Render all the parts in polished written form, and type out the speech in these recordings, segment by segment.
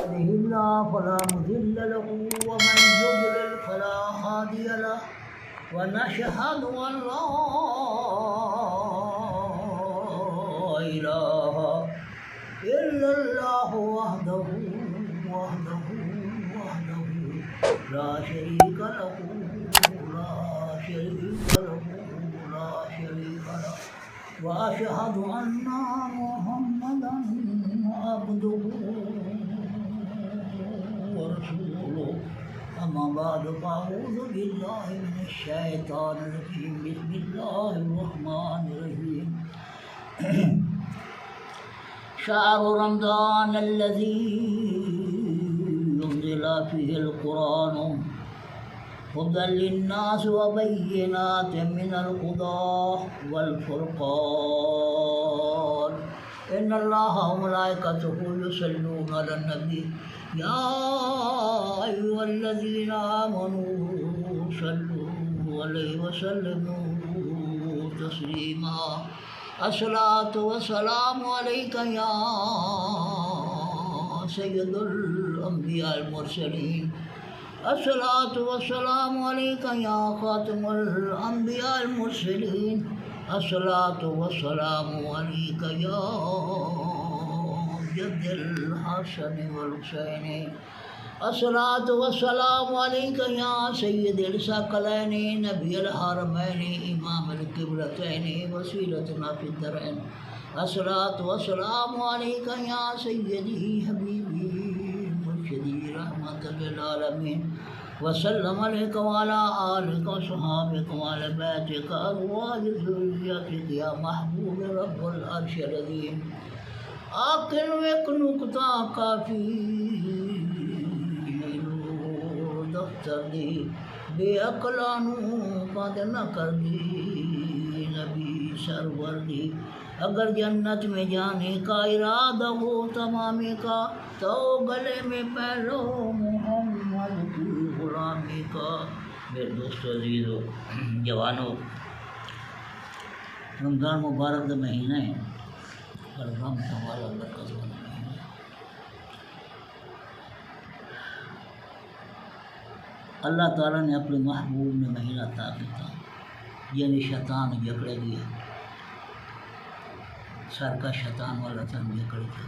يهده الله فلا مضل له ومن يضلل فلا هادي له ونشهد أن لا إله إلا الله وحده لا شريك له وأشهد أن محمدا عبده ورسوله أما بعد فأعوذ بالله من الشيطان الرجيم بسم الله الرحمن الرحيم شهر رمضان الذي أنزل فيه القرآن هدى للناس وبينات من الهدى والفرقان إن الله وملائكته يصلون على النبي يا أيها الذين آمنوا صلوا عليه وسلموا تسليما الصلاة والسلام عليك يا سيد الأنبياء المرسلين الصلاة والسلام عليك يا خاتم الأنبياء المرسلين الصلاة والسلام عليك يا جد الحسن والحسين الصلاة والسلام عليك يا سيد الثقلين نبي الحرمين إمام القبلتين وسيلتنا في الدارين الصلاة والسلام عليك يا سيدي حبيبي مرشدي رحمة للعالمين وسلم عليك وعلى آلك وصحابك وعلى بيتك أزواج ذريتك يا محبوب رب العرش العظيم آخر ایک نقطہ کافی دفتر دی بے عقلانوں بند نہ کر دی نبی سرور دی اگر جنت میں جانے کا ارادہ ہو تمامی کا تو گلے میں پہلو محمد کی غلامی کا۔ میرے دوستو عزیزو جوانو، رمضان مبارک کا مہینہ ہے اور رحمت والا برکت والا مہینہ۔ اللہ تعالیٰ نے اپنے محبوب نے مہینہ عطا کیا، یعنی شیطان جکڑے گیا، سر کا شیطان والا تھا جکڑ گیا،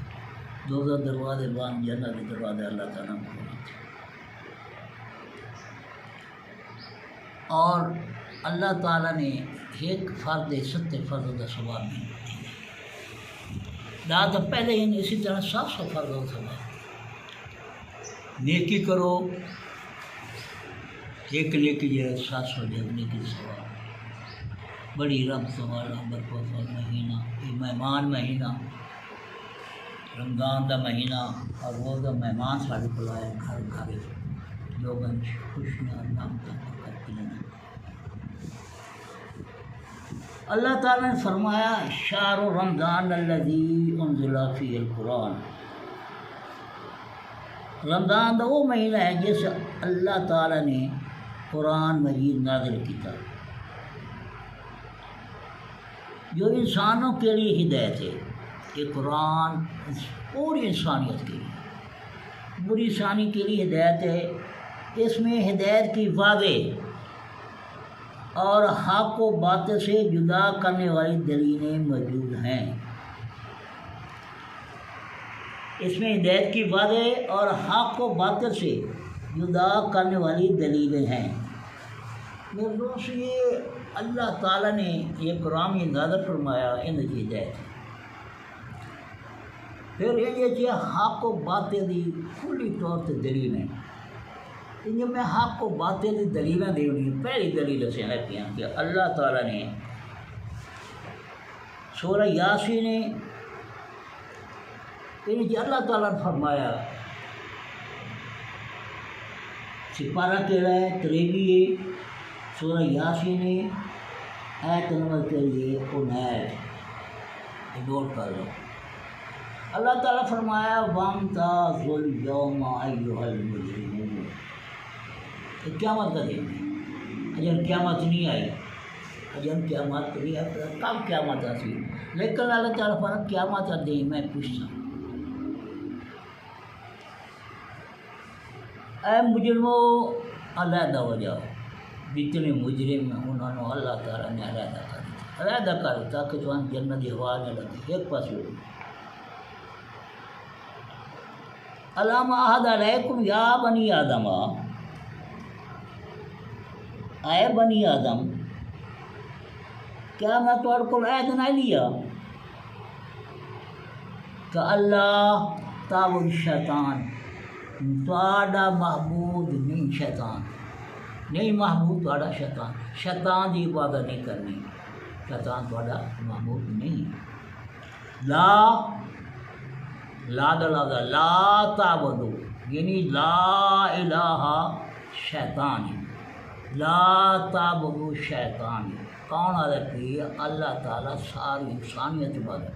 دوزہ دروازے بان جنت کے دروازے اللہ تعالیٰ نے کھولے تھے، اور اللہ تعالیٰ نے ایک فرد 70 فرد کا ثواب نہیں دیا۔ تو پہلے ہی اسی طرح 700 فرد کا ثواب، نیکی کرو ایک نیکی جو ہے 700 جگنے کی ثواب۔ بڑی رحمت والا برکت والا مہینہ، یہ مہمان مہینہ، رمضان کا مہینہ، اور وہ تو مہمان سارے کو آئے گھر گھر لوگ خوشیاں نامتیں کرتے ہیں۔ اللہ تعالیٰ نے فرمایا شہر رمضان الذی انزل فیہ القرآن، رمضان کا وہ مہینہ ہے جس اللہ تعالیٰ نے قرآن مجید نازل کیا، جو انسانوں کے لیے ہدایت ہے۔ یہ قرآن پوری انسانیت کے لیے، پوری انسانی کے لیے ہدایت ہے۔ اس میں ہدایت کی واضح اور حق و باطل سے جدا کرنے والی دلیلیں موجود ہیں۔ اس میں ہدایت کی واضح اور حق و باطل سے جدا کرنے والی دلیلیں ہیں۔ میرے دوست، یہ اللہ تعالیٰ نے یہ قرآن میں نازل فرمایا، ان کی ہدایت ہے۔ پھر یہ حق و باطل دی کھلی طور سے دلیل ہیں۔ ان میں حق و باطل دی دلیلیں دینی، پہلی دلیل سے ہے کہ اللہ تعالیٰ نے سورہ یاسین نے اللہ تعالیٰ نے فرمایا، سپارہ کہہ ہے 93 سورہ یاسین ایت نمبر کے لیے انیت نوٹ کر لو۔ اللہ تعالیٰ فرمایا وَامْتَازُوا الْيَوْمَ أَيُّهَا الْمُجْرِمُونَ، قیامت کا دن ہے، اجل قیامت نہیں آئی، اجل قیامت نہیں آئی، کب قیامت آتی، لیکن اللہ تعالیٰ فرمایا قیامت کا دن میں پوچھتا ہوں، اے مجرمو علیحدہ ہو جاؤ، جتنے مجرم ہیں انہوں نے اللہ تعالیٰ نے علیحدہ کر تاکہ تمہیں جنت کی ہوا نہ لگے ایک پاس ہو۔ علامہ عہد علیکم یا بنی آدم، اے بنی آدم کیا میں تھوڑے کو عہد نہ لیا کہ اللہ تعبد شیطان، تھوڑا محبوب نہیں شیطان، نہیں محبوب تھوڑا شیطان، شیطان کی عبادت نہیں کرنی، شیطان تھوڑا محبوب نہیں۔ لا دلالہ لا تعبدو یعنی لا الہ شیطان، لا تعبدو شیطان کون رکھی اللہ تعالیٰ ساری انسانیت عبادت۔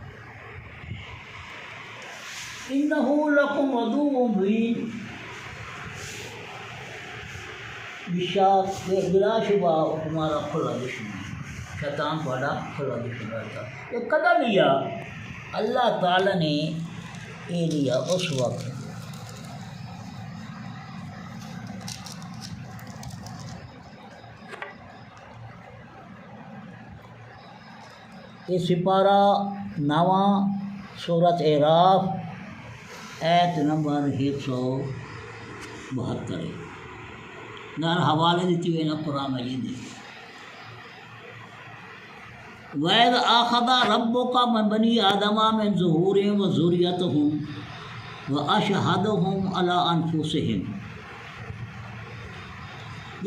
انہو لکم عدو مبین، بلا شبہ تمہارا کھلا دشمن ہے، شیطان تھوڑا کھلا دشمن رہتا۔ یہ کدھر لیا؟ اللہ تعالیٰ نے یہ لیا اس وقت یہ سپارہ 9 سورۃ اعراف ایت نمبر 172 نال حوالے دیتی ہوئے نا قرآن مجید ہے۔ وَإِذْ أَخَذَ رَبُّكَ مِن بَنِي آدَمَ مِن ظُهُورِهِمْ وَذُرِّيَّتَهُمْ وَأَشْهَدَهُمْ عَلَىٰ أَنفُسِهِمْ،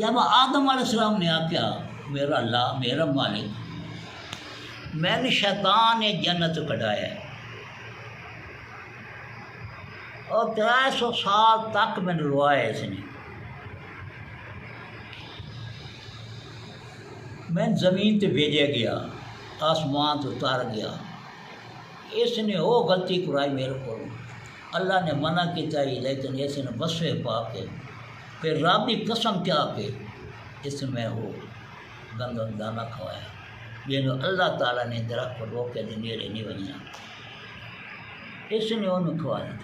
جب آدم علیہ السلام نے آکھیا میرا اللہ میرا مالک میں نے شیطان نے جنت کڈایا ہے اور 300 سال تک میں نے روایا اس نے، میں زمین تے بھیجا گیا، آسمان تو اتار گیا، اس نے وہ غلطی کرائی میرے کو، اللہ نے منع کیتا ہی لیکن اس نے وصفے پا کے پھر رب کی قسم کیا کہ اس میں وہ گندم دانہ کھوایا، جنہوں اللہ تعالیٰ نے درخت کو روک کے نیڑے نہیں بنیا، اس نے انہوں کھوا دیا۔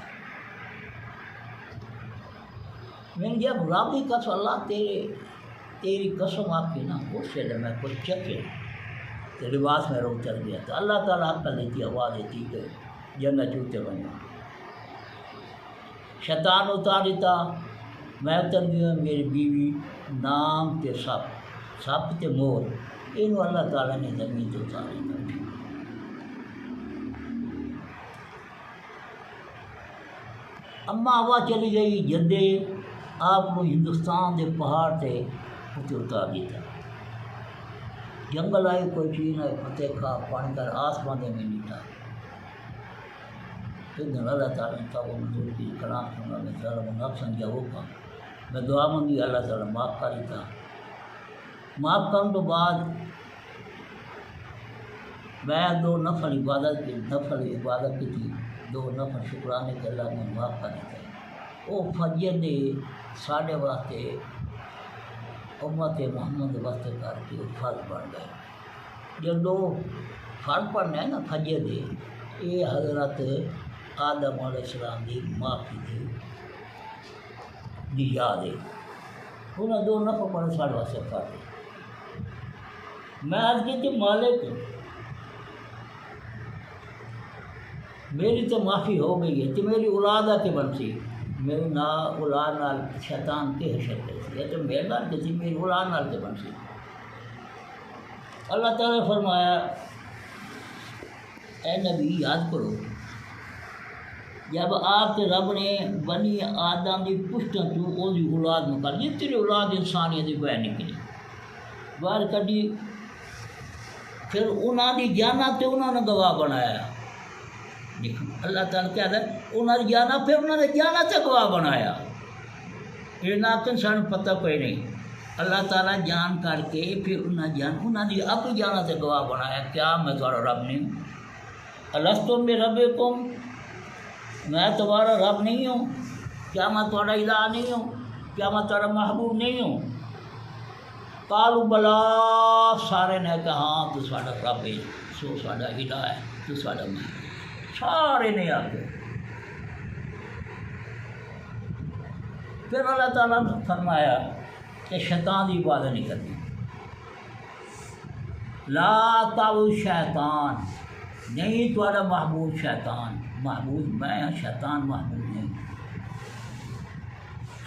میں جب رب کی قسم اللہ تیری قسم آپ کی نا اس سے میں کچھ چکے تو لباس میرا اتر گیا، تو اللہ تعالیٰ آپ کا لیتی آواز دیتی کہ جنت چوتے بنیا، شیطان اتار دیتا، میں اتر گیا، میری بیوی نام تے سپ تے مور، انہوں اللہ تعالیٰ نے زمین تے اتار دیتا۔ اما ہوا چلی گئی جدے آپ کو ہندوستان دے پہاڑ تے اتنے اتار دیتا، جنگل آئی کوئی چیز نہ فتح کھا پانی کر آسمان دے میں نیٹا، پھر اللہ تعالیٰ نے تابو منظور کی کلام سنا، میں ظالم نفس سنجا ہوگا، میں دعا منگی اللہ تعالیٰ معاف کر دیتا، معاف کرنے تو بعد میں 2 نفل عبادت کی تھی، 2 نفل شکرانے کے اللہ نے معاف کر دیتا۔ وہ فجر دے ساڑھے واسطے امت محمد واسطے کر کے فرض بن گئے، جب 2 فرض پڑھنے ہیں نا فجر دے، یہ حضرت آدم علیہ السلام دی معافی دی یاد ہے، انہوں نے 2 نفل پڑھنے ساڑھے واسطے فرض۔ میں آج کی تھی مالک میری تو معافی ہو گئی ہے، تو میری اولاد کے بنسی، میری نا اولاد نال شیطان کے حشر کرتی ہے، تو میرے نال کسی میری اولاد نال کے بنسی۔ اللہ تعالیٰ نے فرمایا اے نبی یاد کرو جب آپ کے رب نے بنی آدم کی پشتوں تو وہ اولاد نکال جی، تیری اولاد انسانیت کی باہر نکلی، باہر کڈی، پھر انہوں نے جانا تو انہوں نے گواہ بنایا، اللہ تعالیٰ کیا ہے انہوں نے جانا، پھر انہوں نے جانا تو گواہ بنایا، یہ نہ تو سان پتہ کوئی نہیں، اللہ تعالیٰ جان کر کے پھر انہوں نے اپنی جانا سے گواہ بنایا، کیا میں تمہارا رب نہیں ہوں؟ الستم بربکم، میں تمہارا رب نہیں ہوں؟ کیا میں تمہارا الہ نہیں ہوں؟ کیا میں تمہارا محبوب نہیں ہوں؟ قالوا بلا، سارے نے کہا ہاں تو ساڈا رب ہے، سو ساڈا الہ ہے، تو ساڈا محبوب، سارے نے آ کے پھر اللہ تعالیٰ نے فرمایا کہ شیطان کی عبادت نہیں کرنی. لا تعبدوا شیطان، نہیں تمہارا محبوب شیطان، محبوب میں ہوں، شیطان محبوب نہیں.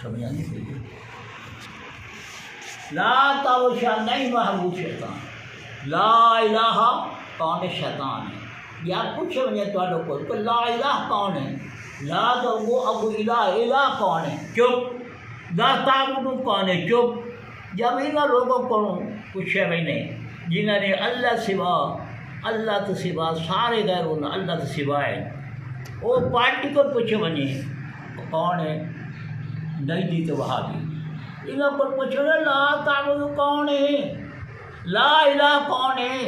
سمجھا نہیں چاہیے. لا تعبدوا شیطان، نہیں محبوب شیطان. لا الہ کون ہے؟ شیطان ہے. یا کچھ سمجھے تو کہ لا الہ کون ہے؟ لا تو وہ ابو الہ، الہ کون ہے؟ چپ. لا تعبدوا کون ہے؟ چپ. جب انہوں لوگوں کو پوچھے میں نے جنہوں نے اللہ سوا، اللہ تو سوا سارے غیر اللہ تو سوا ہے، وہ پارٹی کو پوچھے ونے کون ہے؟ نہیں دی تو وہابی. انہوں کو پوچھو لا تعبدوا کون ہے؟ لا الہ کون ہے؟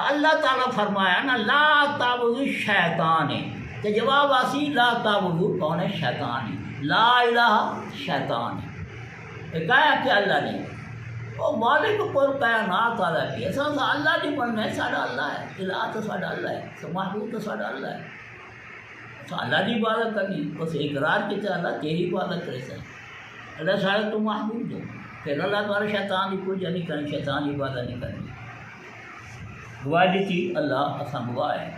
اللہ تعالیٰ فرمایا نا لا تعبدوا شیطان ہے. تو جواب آسی لا تعبدوا کون ہے؟ شیطان ہے. لا الہ شیطان ہے. کہا کہ اللہ نے وہ مالک کو کائنات والا کی ایسا اللہ نہیں بننا ہے. ساڈا اللہ ہے، الہ تو ساڈا اللہ ہے، تو محبوب تو ساڈا اللہ ہے. تو اللہ کی عبادت کرنی، اس اقرار کی اللہ تیری عبادت کرے سر اللہ سارے تو محبوب دو. پھر اللہ تعالیٰ شیطان کی پوجا نہیں کرنی، شیطان کی عبادت نہیں کرنی. گواہی دیتی اللہ اصا گواہ ہے.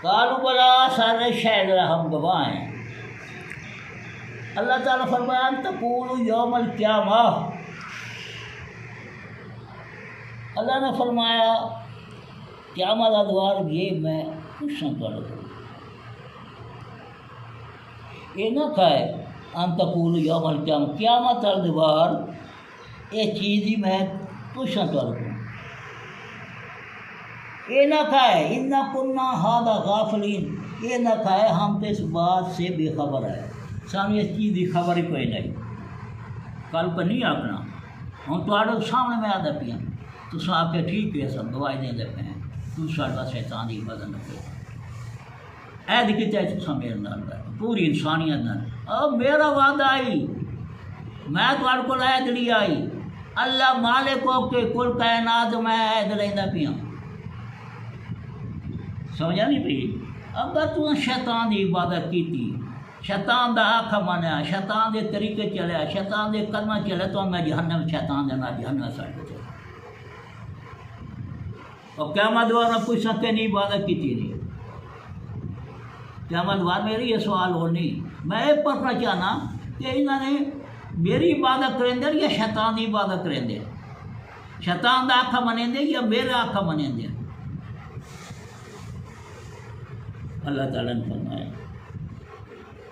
قالوا بلا، سارے شاید ہم گواہ ہیں. اللہ تعالیٰ فرمایا ان تقولوا یوم القیامہ، اللہ نے فرمایا قیامت ادوار یہ میں پوچھنا کروں. یہ نہ کہے ان تقولوا یوم القیامہ، قیامت ادوار یہ چیز ہی میں پوچھنا کروں. یہ نہ کہے انا کنا ھذا غافلین، یہ نہ کہے ہم تو اس بات سے بے خبر ہے، سامنے اس چیز کی خبر ہی کوئی نہیں. کل کو نہیں آکنا ہوں تو سامنے میں آدھا پیا تو صاحب کے ٹھیک ہے سب گواہی دیں دے پہ ہیں تو ساڈا شیطان کی عبادت نہ کرے. عہد کیتا ہے تو میرے نال پوری انسانیت نال. اب میرا وعدہ آئی، میں تھوڑے کو عہد لی آئی، اللہ مالک ہو کے کل کائنات میں عہد لینا پیا. سمجھا نہیں پی؟ اگر تو شیطان کی عبادت کی تھی، شیطان دا آخا منیا، شیطان دے طریقے چلیا، شیطان دے قدم چلے تو میں جہنم شیطان دے نال جہنم سڑ چلے. اور قیامت وار میں پوچھ سکتے نہیں عبادت کی تھی نہیں. قیامت وار میری یہ سوال ہو نہیں. میں یہ پڑھنا چاہنا کہ انہوں نے میری عبادت کریں دے یا شیطان کی عبادت کریں دے، شیطان دا آخا منیں دے یا میرے آخا منیں دے. اللہ تعالیٰ نے فرمایا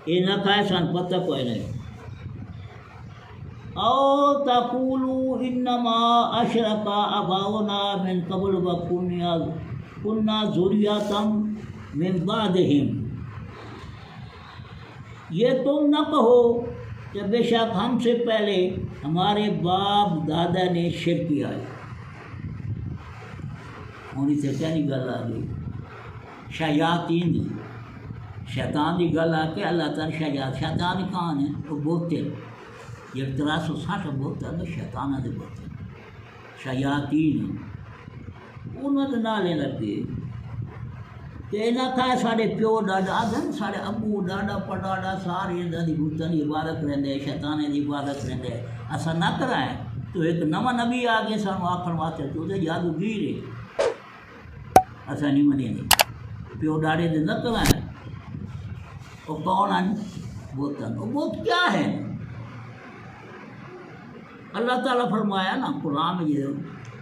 یہ نہ کہے سن پتہ کوئی نہیں. او تقولوا انما اشرک آباؤنا من قبل وکنا ذریۃ من بعدہم، یہ تم نہ کہو کہ بے شک ہم سے پہلے ہمارے باپ دادا نے شرک کیا ہے. ہونی سے کیا نہیں گل آ گئی شیاطین دی، شیطان کی گل آ کے اللہ تعالیٰ شیطان کہاں ہے؟ وہ بوتل 1360 بوتل شیطانہ دے بوتل شیاطین انہوں نے نہ لے لگے. کہ نہ کھائے سارے پیو ڈاڈا آدھن سارے ابو ڈاڈا پڑاڈا سارے انہوں کی بتوں کی عبادت کریں دے، شیطانے کی عبادت کریں دے. ایسا نہ کرائیں تو ایک نواں نبی آ کے سانو آخر واسطے تو جادوگر ہے، ایسا نہیں منیں گے. پیو ڈاڑے دے نہ کرائیں. وہ کون ہیں؟ بوتن. وہ بت کیا ہے؟ اللہ تعالیٰ فرمایا نا قرآن میں یہ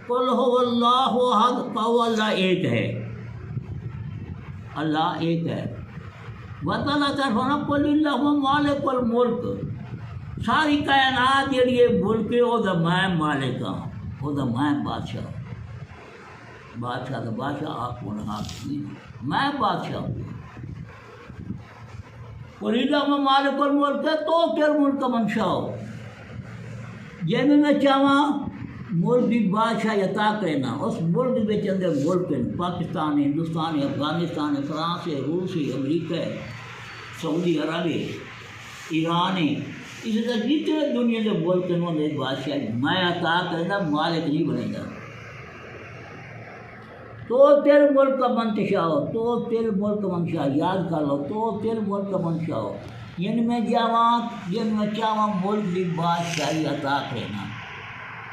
قل هو اللہ احد، کہو اللہ ایک ہے، اللہ ایک ہے. وطالعہ طرف قل اللہ مالک الملک، ساری کائنات جڑی ہے ملک ہے وہ دا میں مالک ہاں، وہ دا میں بادشاہ. بادشاہ دا بادشاہ آپ کو نہ میں بادشاہ ہوں. قل اللہ مالک الملک ہے تو پھر ملک منشا ہو جی میں چاہاں ملک کی بادشاہ عطا کرنا. اس ملک میں اندر ملک ہیں پاکستان ہے، ہندوستان ہے، افغانستان ہے، فرانس ہے، روس ہے، امریکہ ہے، سعودی عرب ہے، ایران ہے. اس طرح جتنے دنیا کے ملک ہیں انہوں نے بادشاہ میں عطا کرنا، مالک نہیں بنے گا. تو تیرے ملک کا منتشا ہو، تو تیرے ملک کا منشا یاد کر لو، تو تیرے ملک کا منشا ہو. جن میں جاواں جن میں چاواں ملک دی بادشاہی عطا کرنا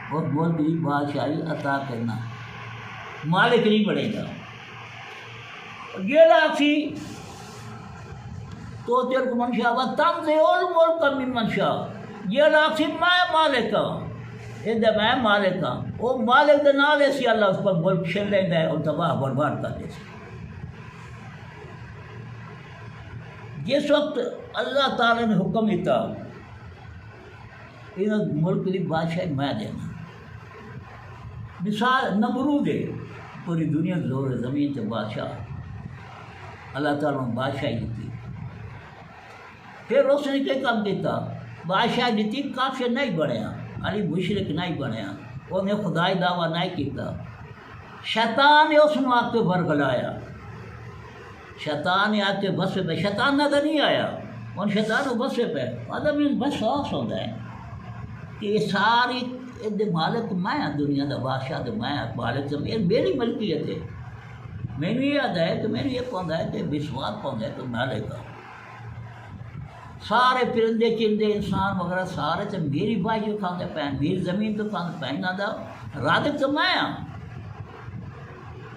اور ملک دی بادشاہی عطا کرنا مالک نہیں بڑھے گا یہ لاکھی تو تیرے کو منشا و تم سے اور ملک کا بھی منشا یہ لاکھی میں مالک ہوں ادھر میں مالک ہوں وہ مالک دے نال ایسی اللہ اس پر ملک چھل لینا ہے اور تباہ برباد کر دیتا جس وقت اللہ تعالیٰ نے حکم دیتا ان ملک کی بادشاہی میں دینا مثال نمرود ہے پوری دنیا زور زمین سے بادشاہ اللہ تعالیٰ نے بادشاہی دیتی پھر اس نے کیا کام دیتا بادشاہ دیتی کافر نہیں بنیا علی مشرک نہیں بنیا انہیں خدائی دعویٰ نہیں کیتا شیطان نے اس نے آ کے برگلایا شیطان نے آ کے بسے پہ شیطان نظر نہیں آیا ان شیطان کو بسے پہ آدم ان بس خاص ہوتا ہے کہ یہ ساری مالک میں دنیا دا بادشاہ تو میں مالک میری ملکیت ہے میں نے یاد ہے کہ میں نے یہ پاؤں ہے کہ وشواس پاؤں ہے کہ مالک ہوں سارے پرندے چندے انسان وغیرہ سارے تو میری بائی کھانے پہ میری زمین تو کھانے پہ انہوں دا رازق تو میں ہوں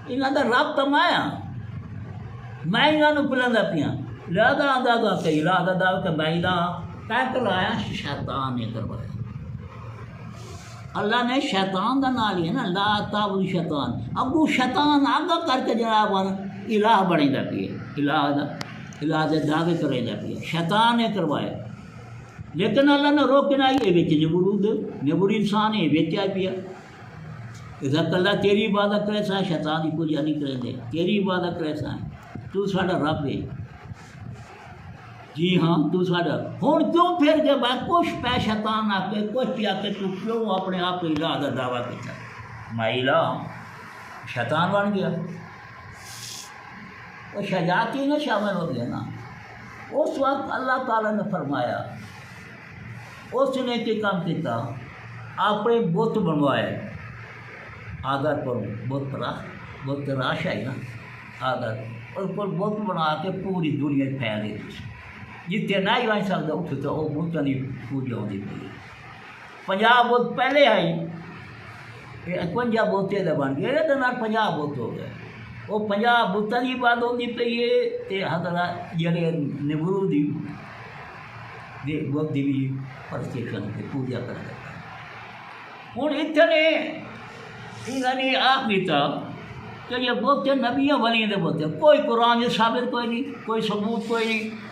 انہوں دا رب تو میں ہوں میں انہوں پلندا پیا لہذا آدھا گا کہ لہذا دا کہ میں کہہ کرایا شیطان نے کروایا اللہ نے شیطان دا نام لیا نا لا تعبد شیطان ابو شیطان آگا کر کے جناب الہ بنے دا پیا الہ دے دعوے کرے دا پیا شیطان نے کروایا لیکن اللہ نے روک نہ یہ بیچ نبوڑ انسان ہے بیچ آ پیا اذا اللہ تیری عبادت کرے سا شیطان کی پوجا نہیں کرے دے تیری عبادت کرے سا تو ساڈا رب ہے جی ہاں تو ساڈا ہوں کیوں پھر کے بعد کچھ پہ شیطان آ کے کچھ پیا کے تو کیوں اپنے آپ کو الہ کا دعویٰ کیا میں الہ شیطان بن گیا وہ شجاعتی نے شامل ہو گیا نا اس وقت اللہ تعالیٰ نے فرمایا اس نے کیا کام کیا اپنے بت بنوائے آدر پر بت تراش آئی نا آدر اور پر بت بنا کے پوری دنیا پھیل گئی جتنے نہیں بن سکتا اتنے تو وہ بتوں کی پوجا ہوتی پی 50 بت پہلے آئی 51 بوتے تو بن گئے تو 50 بت ہو گئے وہ 50 بتوں کی بات ہوتی پی ہے حضرت جڑے نبرود دی بت کی بھی پرستشن کی پوجا کر دیتا ہوں اتنے انہوں نے آخ دیتا کہ یہ بوتے نبیاں بنی دے بوتے کوئی قرآن سے ثابت کوئی نہیں کوئی ثبوت کوئی نہیں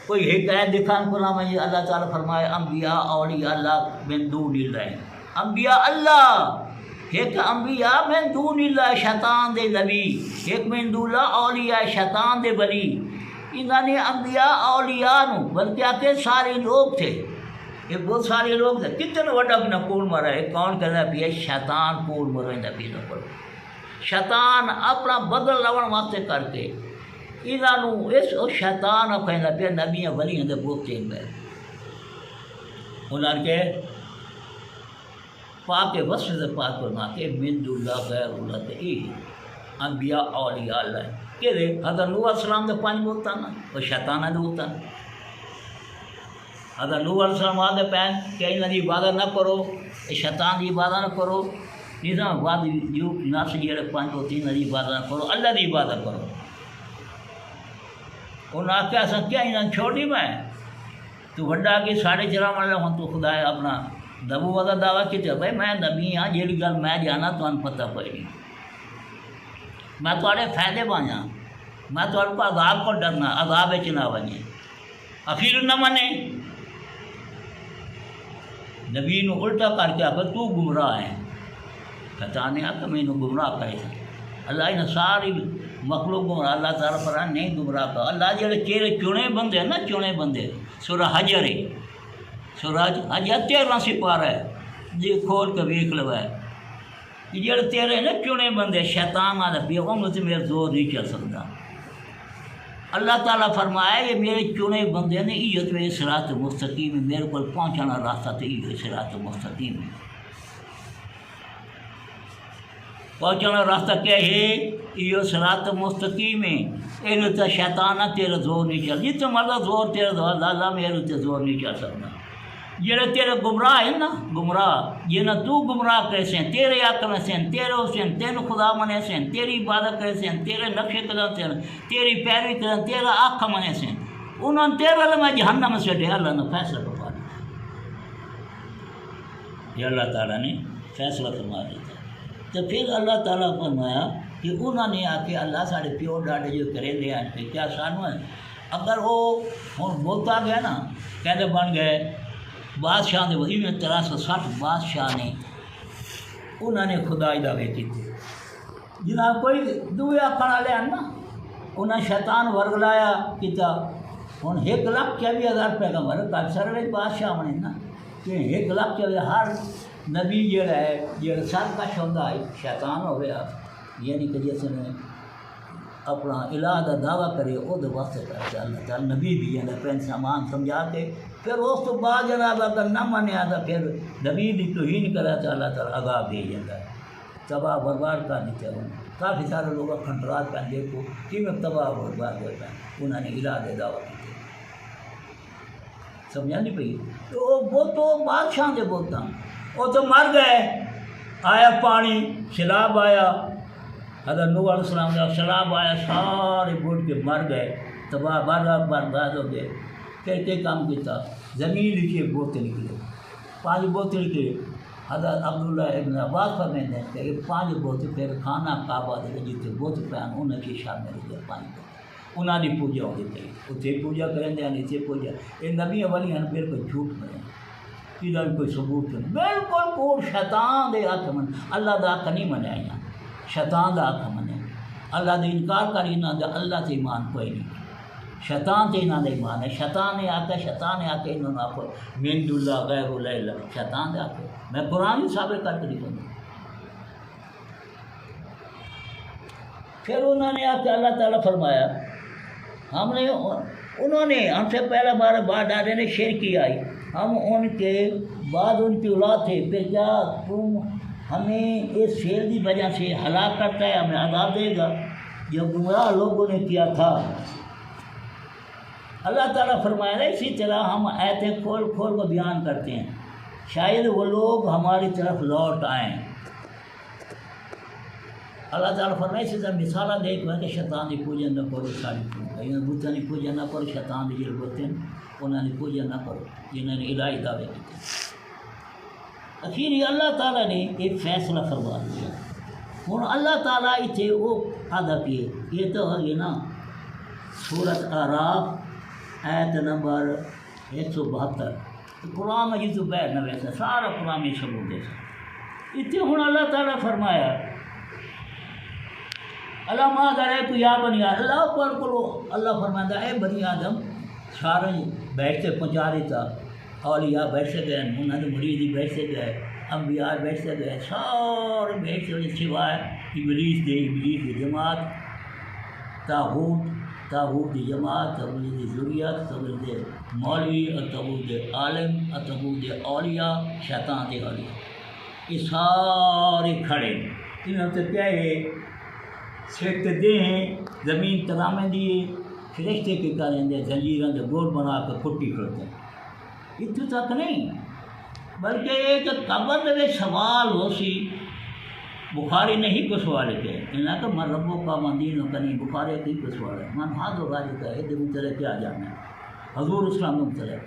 کوئی حکایت دکھان قرآن میں اللہ تعالیٰ فرمائے انبیاء اولیاء اللہ من دون اللہ انبیاء اللہ ایک انبیاء من دون اللہ شیطان دے نبی ایک من دون اللہ اولیاء شیطان دے بلی انہوں نے انبیاء اولیاء نو بلکہ آتے سارے لوگ تھے یہ بہت سارے لوگ تھے کتنے وڈا اپنا کوڑ مرا ہے کون کہتا پیا شیطان کوڑ مرا پیا پڑ شیطان اپنا بدل لوڑ واسطے کر کے انہوں اس شیطان کہنا پیا نبیاں ولیاں دے بوتے میں انہوں کے پاک وصف سے پاک ہونا کہ من دون اللہ غیر اللہ تے انبیاء اولیاء اللہ کہ حضرت نوح علیہ السلام دے 5 بوتا نا وہ شیطانہ دے ہوتا حضرت نوح علیہ السلام آدھے پہن کہ انہوں کی عبادت نہ کرو شیطان کی عبادت نہ کرو نظام بعد جو نفس جڑے 5 ہوتی انہوں کی عبادت نہ کرو اللہ کی عبادت کرو انہوں نے آخیا ایسا کیا انہوں چھوڑی میں تو وڈا کہ 4.5 والا ہوں تو خدا اپنا دبو والا دعویٰ کیتے بھائی میں نبی ہاں جیڑی گل میں جانا تو پتہ کوئی نہیں میں تھوڑے فائدے پایا میں تو کو عذاب کو ڈرنا عذاب نہ بنے اخیر نہ منے نبی نو الٹا کر کے آخر تو گمراہ ہے پتا نہیں آ کہ میں گمراہ کرے اللہ نے ساری مخلوق گمراہ اللہ تعالیٰ پر نہیں گمراہ کر اللہ جڑے چہرے چنے بندے نا چنے بندے سورہ حجر ہے سورہ حجر 13 سپارہ ہے جی کھول کے ویکھ لو ہے یہ جڑے تیرے نا چنے بندے شیطان آ پیا انہوں سے میرا زور نہیں چل سکتا اللہ تعالیٰ فرمایا یہ میرے چنے بندے نے یہ تو صراط مستقیم ہے میرے کو پہنچانا راستہ تو یہ صراط مستقیم ہے پہنچنے کا راستہ کیا ہے؟ یہ صراط مستقیم ہے، یہ تو شیطان تیرا زور نہیں چل، جتنا مرضی زور تیرا زور لالا میرے تے زور نہیں چل سکتا۔ جڑے تیرے گمراہ ہیں نا، گمراہ یہ نہ تو گمراہ کرے سیں، تیرے عقل سیں، تیرے حسین تین خدا منے سیں، تیری عبادت کرے سیں، تیرے نقش قدم سیں، تیری پیروی کریں، تیرا آنکھ منے سیں، انہوں نے تیرے لمحہ جہنم سے ڈے اللہ نے فیصلہ کروا دیا۔ یہ اللہ تعالیٰ نے فیصلہ فرما دیتا۔ تو پھر اللہ تعالیٰ فرمایا کہ انہوں نے آ کے اللہ سارے پیو ڈاڈے جو کرے لے آئے کہ کیا سانو ہے، اگر وہ ہوں بولتا گیا نا کہتے بن گئے بادشاہ نے وہی میں 1360 بادشاہ نے انہوں نے خدائی دعوے کی تھی جناب کوئی دوے آخر والے ہیں نا، انہیں شیطان ورگلایا کیتا ہوں 1,24,000 پیغمبر کا سر بادشاہ بنے نا کہ 1,24,000 ہر نبی جڑا ہے جڑا سب کچھ ہوتا ہے شیطان ہو گیا، یعنی کہ جس نے اپنا الہ کا دعویٰ کرے وہ واسطے کرتا اللہ تعالیٰ نبی بھی ہے پہلے سامان سمجھا کے پھر اس تو بعد جناب اگر نہ منیا تو پھر نبی بھی توہین کرا تو اللہ تعالیٰ عذاب دے جاتا ہے، تباہ برباد کر دیتے ہیں۔ کافی سارے لوگ کھنڈرات پہ دیکھو کہ میں تباہ برباد ہوئے پہ انہوں نے الہ کا دعویٰ کی سمجھا نہیں پی تو وہ تو بادشاہ دے بولتا وہ تو مر گئے، آیا پانی سیلاب آیا، حضرت نوح علیہ السلام کا سیلاب آیا، سارے بوٹ کے مر گئے، تباہ برباد ہو گئے۔ کہتے کام کیتا زمین نیچے بوتے نکلے، 5 بوتے نکلے۔ حضرت عبداللہ ابن عباس فرماتے ہیں کہ یہ 5 بوتے پھر خانہ کعبہ دے جتنے بوت پہن انہیں کی شامل ہو گئے 5 بوتے انہوں نے پوجا ہو جاتی ہے، اتنے پوجا کریں دے نیچے پوجا یہ نبی والی ہیں بالکل جھوٹ کریں یہ بھی کوئی ثبوت نہیں، بالکل کوئی شیطان دے حق من اللہ دا حق نہیں منیا یہاں، شیطان دا حق منیا اللہ دے انکار کری نہ دے اللہ سے ایمان کوئی نہیں، شیطان سے انہوں نے ایمان ہے، شیطان نے آ کے انہوں نے آپ من اللہ غیر اللہ شیطان دے آ کے میں قرآن ہی ثابت کر کے دکھوں گا۔ پھر انہوں نے آ کے اللہ تعالیٰ فرمایا انہوں نے ہم سے پہلا بار بعد ڈالے نے شرک کی آئی، ہم ان کے بعد ان کی اولاد تھے، پھر کیا تم ہمیں اس شیر کی وجہ سے ہلاک کرتا ہے، ہمیں عذاب دے گا جو گمراہ لوگوں نے کیا تھا۔ اللہ تعالیٰ فرمایا اسی طرح ہم آیتیں کھول کھول کو بیان کرتے ہیں شاید وہ لوگ ہماری طرف لوٹ آئیں۔ اللہ تعالیٰ فرمائے اسی طرح مثالہ دیکھ کہ شیطان کی پوجا نہ کرو، ساری پوجا بتوں کی پوجا نہ کرو، شیطان کی جڑے بت ہیں انہوں کی پوجا نہ کرو جنہوں نے الہی دعوے کیے۔ اخیری اللہ تعالیٰ نے ایک فیصلہ فرما دیا۔ ہوں اللہ تعالیٰ اتنے وہ ادا کیے، یہ تو ہے نا سورت اعراف آیت نمبر 172 قرآن مجید تو بیر نہ ویسا سارا قرآن میں ثبوت دے سا اتنے ہوں اللہ تعالیٰ فرمایا اللہ مادر ہے تو یا بنی آدم اللہ پر کرو اللہ فرماتا ہے بنی آدم سارے بیٹھتے پہنچا رہی تھا، اولیاء بیٹھتے گئے، انہوں نے مریضی بیٹھتے گئے، انبیاء بیٹھتے گئے، سارے بیٹھتے ہوئے سوائے ابلیس کی جماعت، تاغوت کی جماعت، تاغوت کی ذریت، تاغوت کے مولوی اور تاغوت کے عالم اور تاغوت کے اولیاء، شیطان کے اولیاء، یہ سارے کھڑے انہوں نے کیا ہے سیکتے دے ہیں زمین تلامیں دیے فرشتے کے کریں دے زنجیروں کے گوڑ بنا کے کھٹی کرتے ہیں اتنے تک نہیں بلکہ ایک قبر میں سوال ہو سی بخاری نہیں کو سوال ہے انہیں کہ من ربوں کا من دینوں کا نہیں بخاری کی کو سوال ہے من ہاتھ و غاری کا ہے دے مطلع کیا جانا ہے حضور اسلام نے مطلع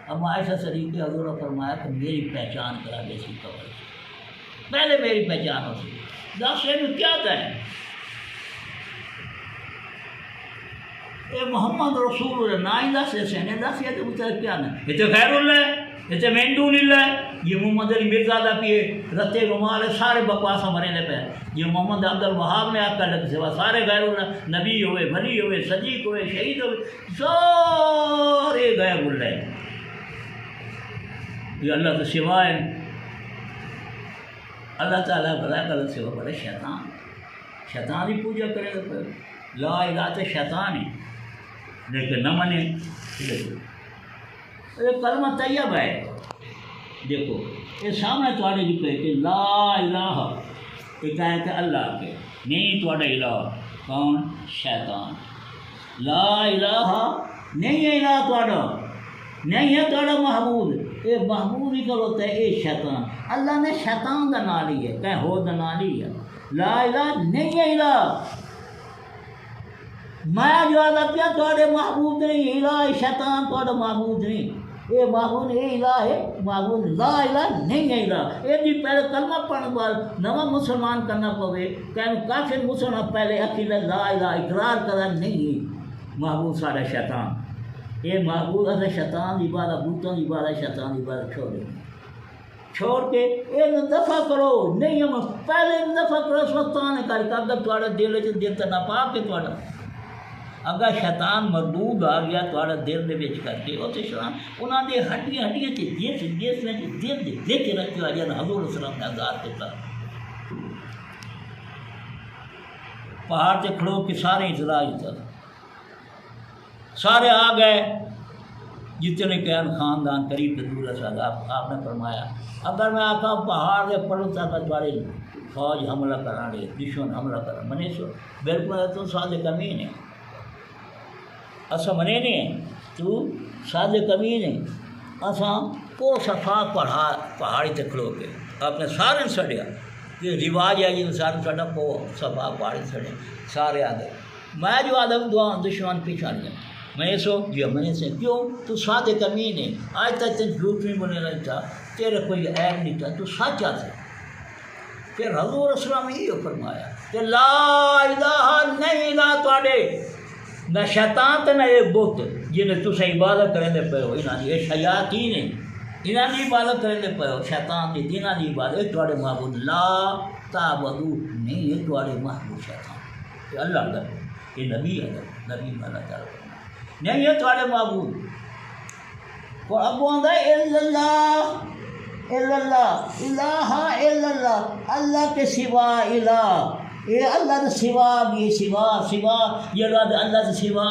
اب عائشہ صدیقہ کے حضور نے فرمایا کہ میری پہچان کرا دے سی قبر سے پہلے میری پہچان ہو سی دس میں کیا تھا ہے اے محمد رسول اللہ نہ ہی دس ایسے ہیں دس یہ تو مطلب کیا نا یہ تو خیر اللہ ہے یہ تو مینڈون اللہ ہے یہ محمد علی مرزادہ پیے رتے رومال ہے سارے بکواسا مرے لے پہ یہ محمد عبد الوہاب نے آ کر لگ سوا سارے غیر اللہ نبی ہوئے ولی ہوئے صدیق ہوئے شہید ہوئے سارے غیر اللہ ہے یہ اللہ کے سوا ہے اللہ تعالیٰ بلا کر سوا بڑے شیطان ہی پوجا کرے گا لا الہ تو شیطان ہے لیکن نہ منے یہ کلمہ طیب ہے دیکھو یہ سامنے تھوڑے جی کہ لا الہ یہ کہیں کہ اللہ کے نہیں تھوڑا الہ کون شیطان لا الہ نہیں ہے الہ تھوڑا نہیں ہے تھوڑا محبوب یہ محبوب ہی کروتا ہے یہ شیطان اللہ نے شیطان کا نام لیا کہیں ہو کا نام لیا لا الہ نہیں ہے الہ میں جو آدھا پیا تھوڑے محبوب نہیں الہ شیطان تھوڑا محبوب نہیں یہ معبود یہ الہ ہے معبود لا الہ نہیں ہے الہ یہ بھی پہلے کلمہ پڑھنے بعد نواں مسلمان کرنا پوے کہ کافر مسلمان پہلے عقیدہ لا الہ اقرار کرا نہیں ہے معبود سارا شیطان یہ معبود ہے شیطان دی عبادت بتوں دی عبادت شیطان دی عبادت چھوڑ کے یہ دفع کرو نہیں ہم پہلے دفع کرو سلطان کر کے اگر تھوڑا دل چ دل نہ پا کے تھوڑا اگر شیطان مردود آ گیا تھوڑا دل دے وچ کر کے وہ شیطان انہاں دے ہڈیاں تے جس میں دل دے دیکھ رکھیا جن حضور صلی اللہ علیہ وسلم نے آزاد کیتا پہاڑ تے کھڑو کے سارے اطلاع سارے آ گئے جتنے کہن خاندان قریب دور سے آپ نے فرمایا اگر میں آقا پہاڑ کے پڑھوں تک تھوڑے فوج حملہ کرانے دشمن حملہ کرا منے سو بالکل تو سادے کمی نہیں اسا منے نہیں تو سادے کمی نہیں اساں کو صفا پہاڑی تے کھلو کے آپ نے سارے سڑیا یہ رواج ہے جن سارے سڑا کو صفا پہاڑی سڑے سارے آ گئے میں جو آدم دعا دشمن پیچھاڑیاں میں سو جی میں سے کیوں تو سادے کمی نہیں آج تک تین جھوٹ نہیں بنے رہا تھا تیرے کوئی عیب نہیں تھا تو سچا تھا پھر حضور اسلام یہ فرمایا کہ لا الہ نہیں الہ تواڈے نہ شیطان تے نہ یہ بت جنہیں تسیں عبادت کریں دے پے ہو انہاں دی یہ شیاطین ہیں انہاں دی عبادت کریں دے پے ہو شیطان دی انہاں دی عبادت تواڈے معبود لا تعبدو نہیں یہ تواڈے معبود شیطان یہ اللہ دا یہ نبی ہے نبی مانا تعالی نہیں یہ تواڈے معبود کو ابو آندا الا اللہ الا اللہ الہ الا اللہ اللہ کے سوا الہ یہ اللہ کے سوا بھی سوا یہ اللہ کے سوا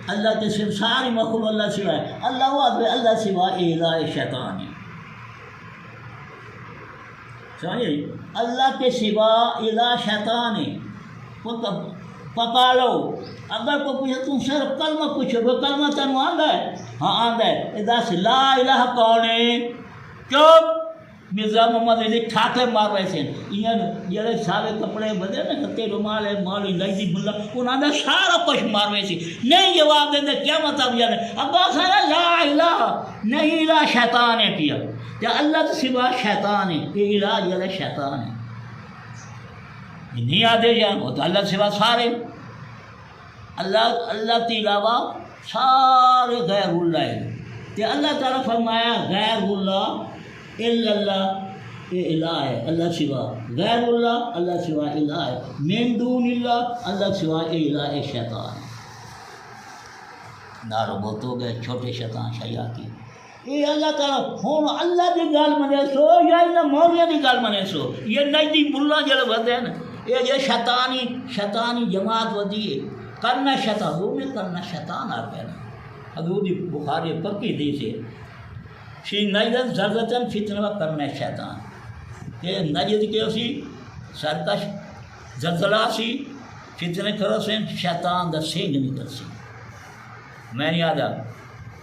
اللہ کے سوا ساری مخلوق اللہ سوا ہے اللہ وحدہ اللہ سوا الہ شیطان ہے سمجھے اللہ کے سوا الہ شیطان ہے پکا لو اگر کوئی پوچھے تم صرف کلمہ پوچھو وہ کلمہ تنو آندا ہے ہاں آندا ہے دس لا الہ کون ہے چپ مرزا محمد علی ٹھاکے مار رہے تھے انہیں جڑے سارے کپڑے بدے نا کتے رومال ہے مولوی لائدی ملا انہوں نے سارا کچھ مار رہے تھے نہیں جواب دیں کیا مطلب یار ابا سارا لا الہ نہیں الہ شیطان ہے پیا یا اللہ کے سوا شیطان ہے یہ الہ جڑا شیطان ہے نہیں آدھے جان وہ تو اللہ کے سوا سارے اللہ کے علاوہ سارے غیر اللہ ہے کہ اللہ تعالیٰ فرمایا غیر اللہ الا اللہ یہ الہ ہے اللہ سوا غیر اللہ سوا الہ ہے من دون اللہ سوا یہ الہ ہے شیطان نارو بہت ہو گئے چھوٹے شیطان شیاطین یہ اللہ تعالیٰ ہوں اللہ کی گل منے سو یا انہیں مولیاں کی گل منے سو یہ نجدی ملا جڑے بدے نا یہ جو شیطانی جماعت ودی ہے کرنا شیطان وہ میں کرنا شیطان آ گیا نا حضور دی بخاری پکی دی سے فی نجد زرزتن فتنہ کرنا شیطان یہ نجد کے سی سرکش زلزلہ سی فتنے کرو سے شیطان دا سینگ نکل سی میں نہیں آدھا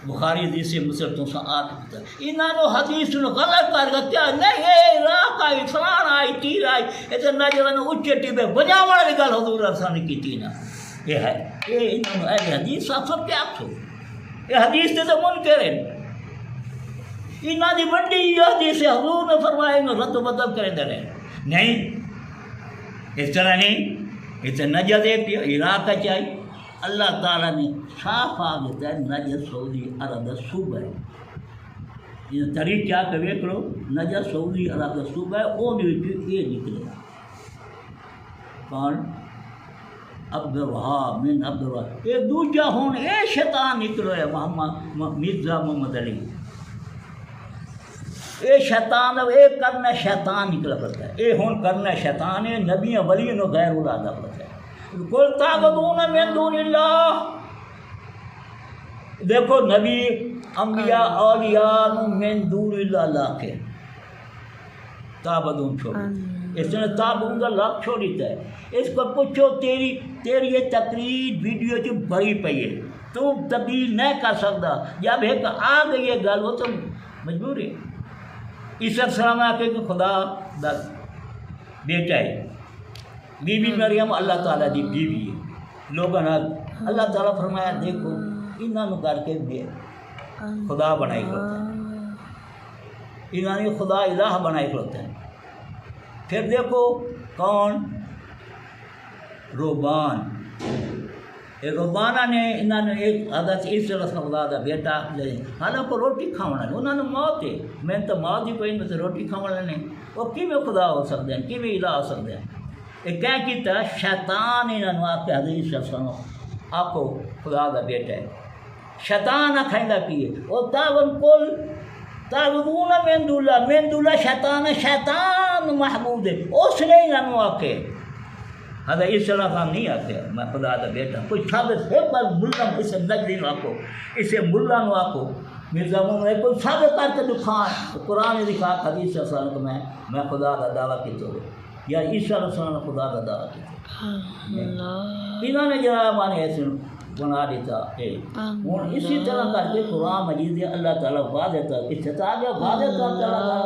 بخاری حدیث سے مسلم تو سا آٹھ پتا انہوں نے حدیث نے غلط کر گیا کیا نہیں اے راک آئی فلان آئی تیر آئی ایسے نجد نے اچھے ٹیبے بجا والا گل حضور ارسان نے کی تھی نا یہ ہے یہ انہوں نے اہل حدیث صاحب سب کیا آپ سو یہ حدیث تے تو منکر ہیں انہوں نے بڑی یہ حدیث حضور نے فرمایا انہوں رد و بدل کریں دے رہے نہیں اس طرح نہیں اس طرح نجد ہے پیا عراق کا چاہیے اللہ تعالیٰ نے صاف آ دیتا ہے نجد سعودی عرب صوبہ ہے یہ طریق کیا کہ ویک لو نجد سعودی عرب صوبہ ہے وہ یہ نکلے کون عبد الوہاب من عبد الوہاب یہ دوجا ہون اے شیطان نکلو ہے محمد مرزا محمد علی اے شیطان اے کرنا شیطان نکلا پڑتا ہے اے ہون کرنا شیطان ہے نبی ولی نو غیر اللہ پڑتا ہے قل تعبدون من دون اللہ دیکھو نبی انبیاء اولیاء من دون اللہ کے تعبدون چھوڑ اس نے تابوت کا لفظ چھوڑ دیتا ہے. اس کو پوچھو تیری یہ تقریر ویڈیو چ بھری پئی ہے، تو تبدیل نہیں کر سکتا. جب ایک آ گئی ہے گل وہ تو مجبور ہے. عیسیٰ السلام آ کے خدا دا بیٹا ہے. بی بی مریم اللہ تعالیٰ دی بیوی ہے. لوگوں نے اللہ تعالیٰ فرمایا دیکھو انہوں کر کے خدا بنائی کھڑوتا ہے، انہوں نے خدا الہ بنائی کھڑوتا ہے. پھر دیکھو کون روبان، روبانہ نے انہوں نے ایک حضرت عیسیٰ خدا دا بیٹا لے حالانکہ روٹی کھانا ہے، انہوں نے موت ہے، میں تو موت ہی کوئی نہیں روٹی کھانا نے وہ کیویں خدا ہو سکتے ہیں، کیویں الہ ہو سکتے ہیں. یہ کیا کیتا شیطان انہوں نے آپ کے حضرت عیسیٰ آکو خدا دا بیٹا ہے. شیطان کھائندا پیے وہ تاون کل تعبدون من دون اللہ شیطان ہے، شیطان محبوب ہے. اس نے انہوں آکے حضرت عیسیٰ علیہ السلام نہیں آتے میں خدا دا بیٹا. کوئی ثابت ہے پر ملا اسے نجدی نو آکو، اسے ملا نو آکو مرزا محمد کوئی ثابت کر کے دکھائیں. قرآن دکھا حدیث صلی اللہ علیہ وسلم کہ میں خدا کا دعویٰ کی تو یا عیسیٰ علیہ السلام نے خدا کا دعویٰ کی. انہوں نے جناب مانے ایسے بنا دیتا ہے. اور اسی طرح کر کے قرآن مجید اللہ تعالیٰ واضح تھا استطاع گیا واضح تھا تعالیٰ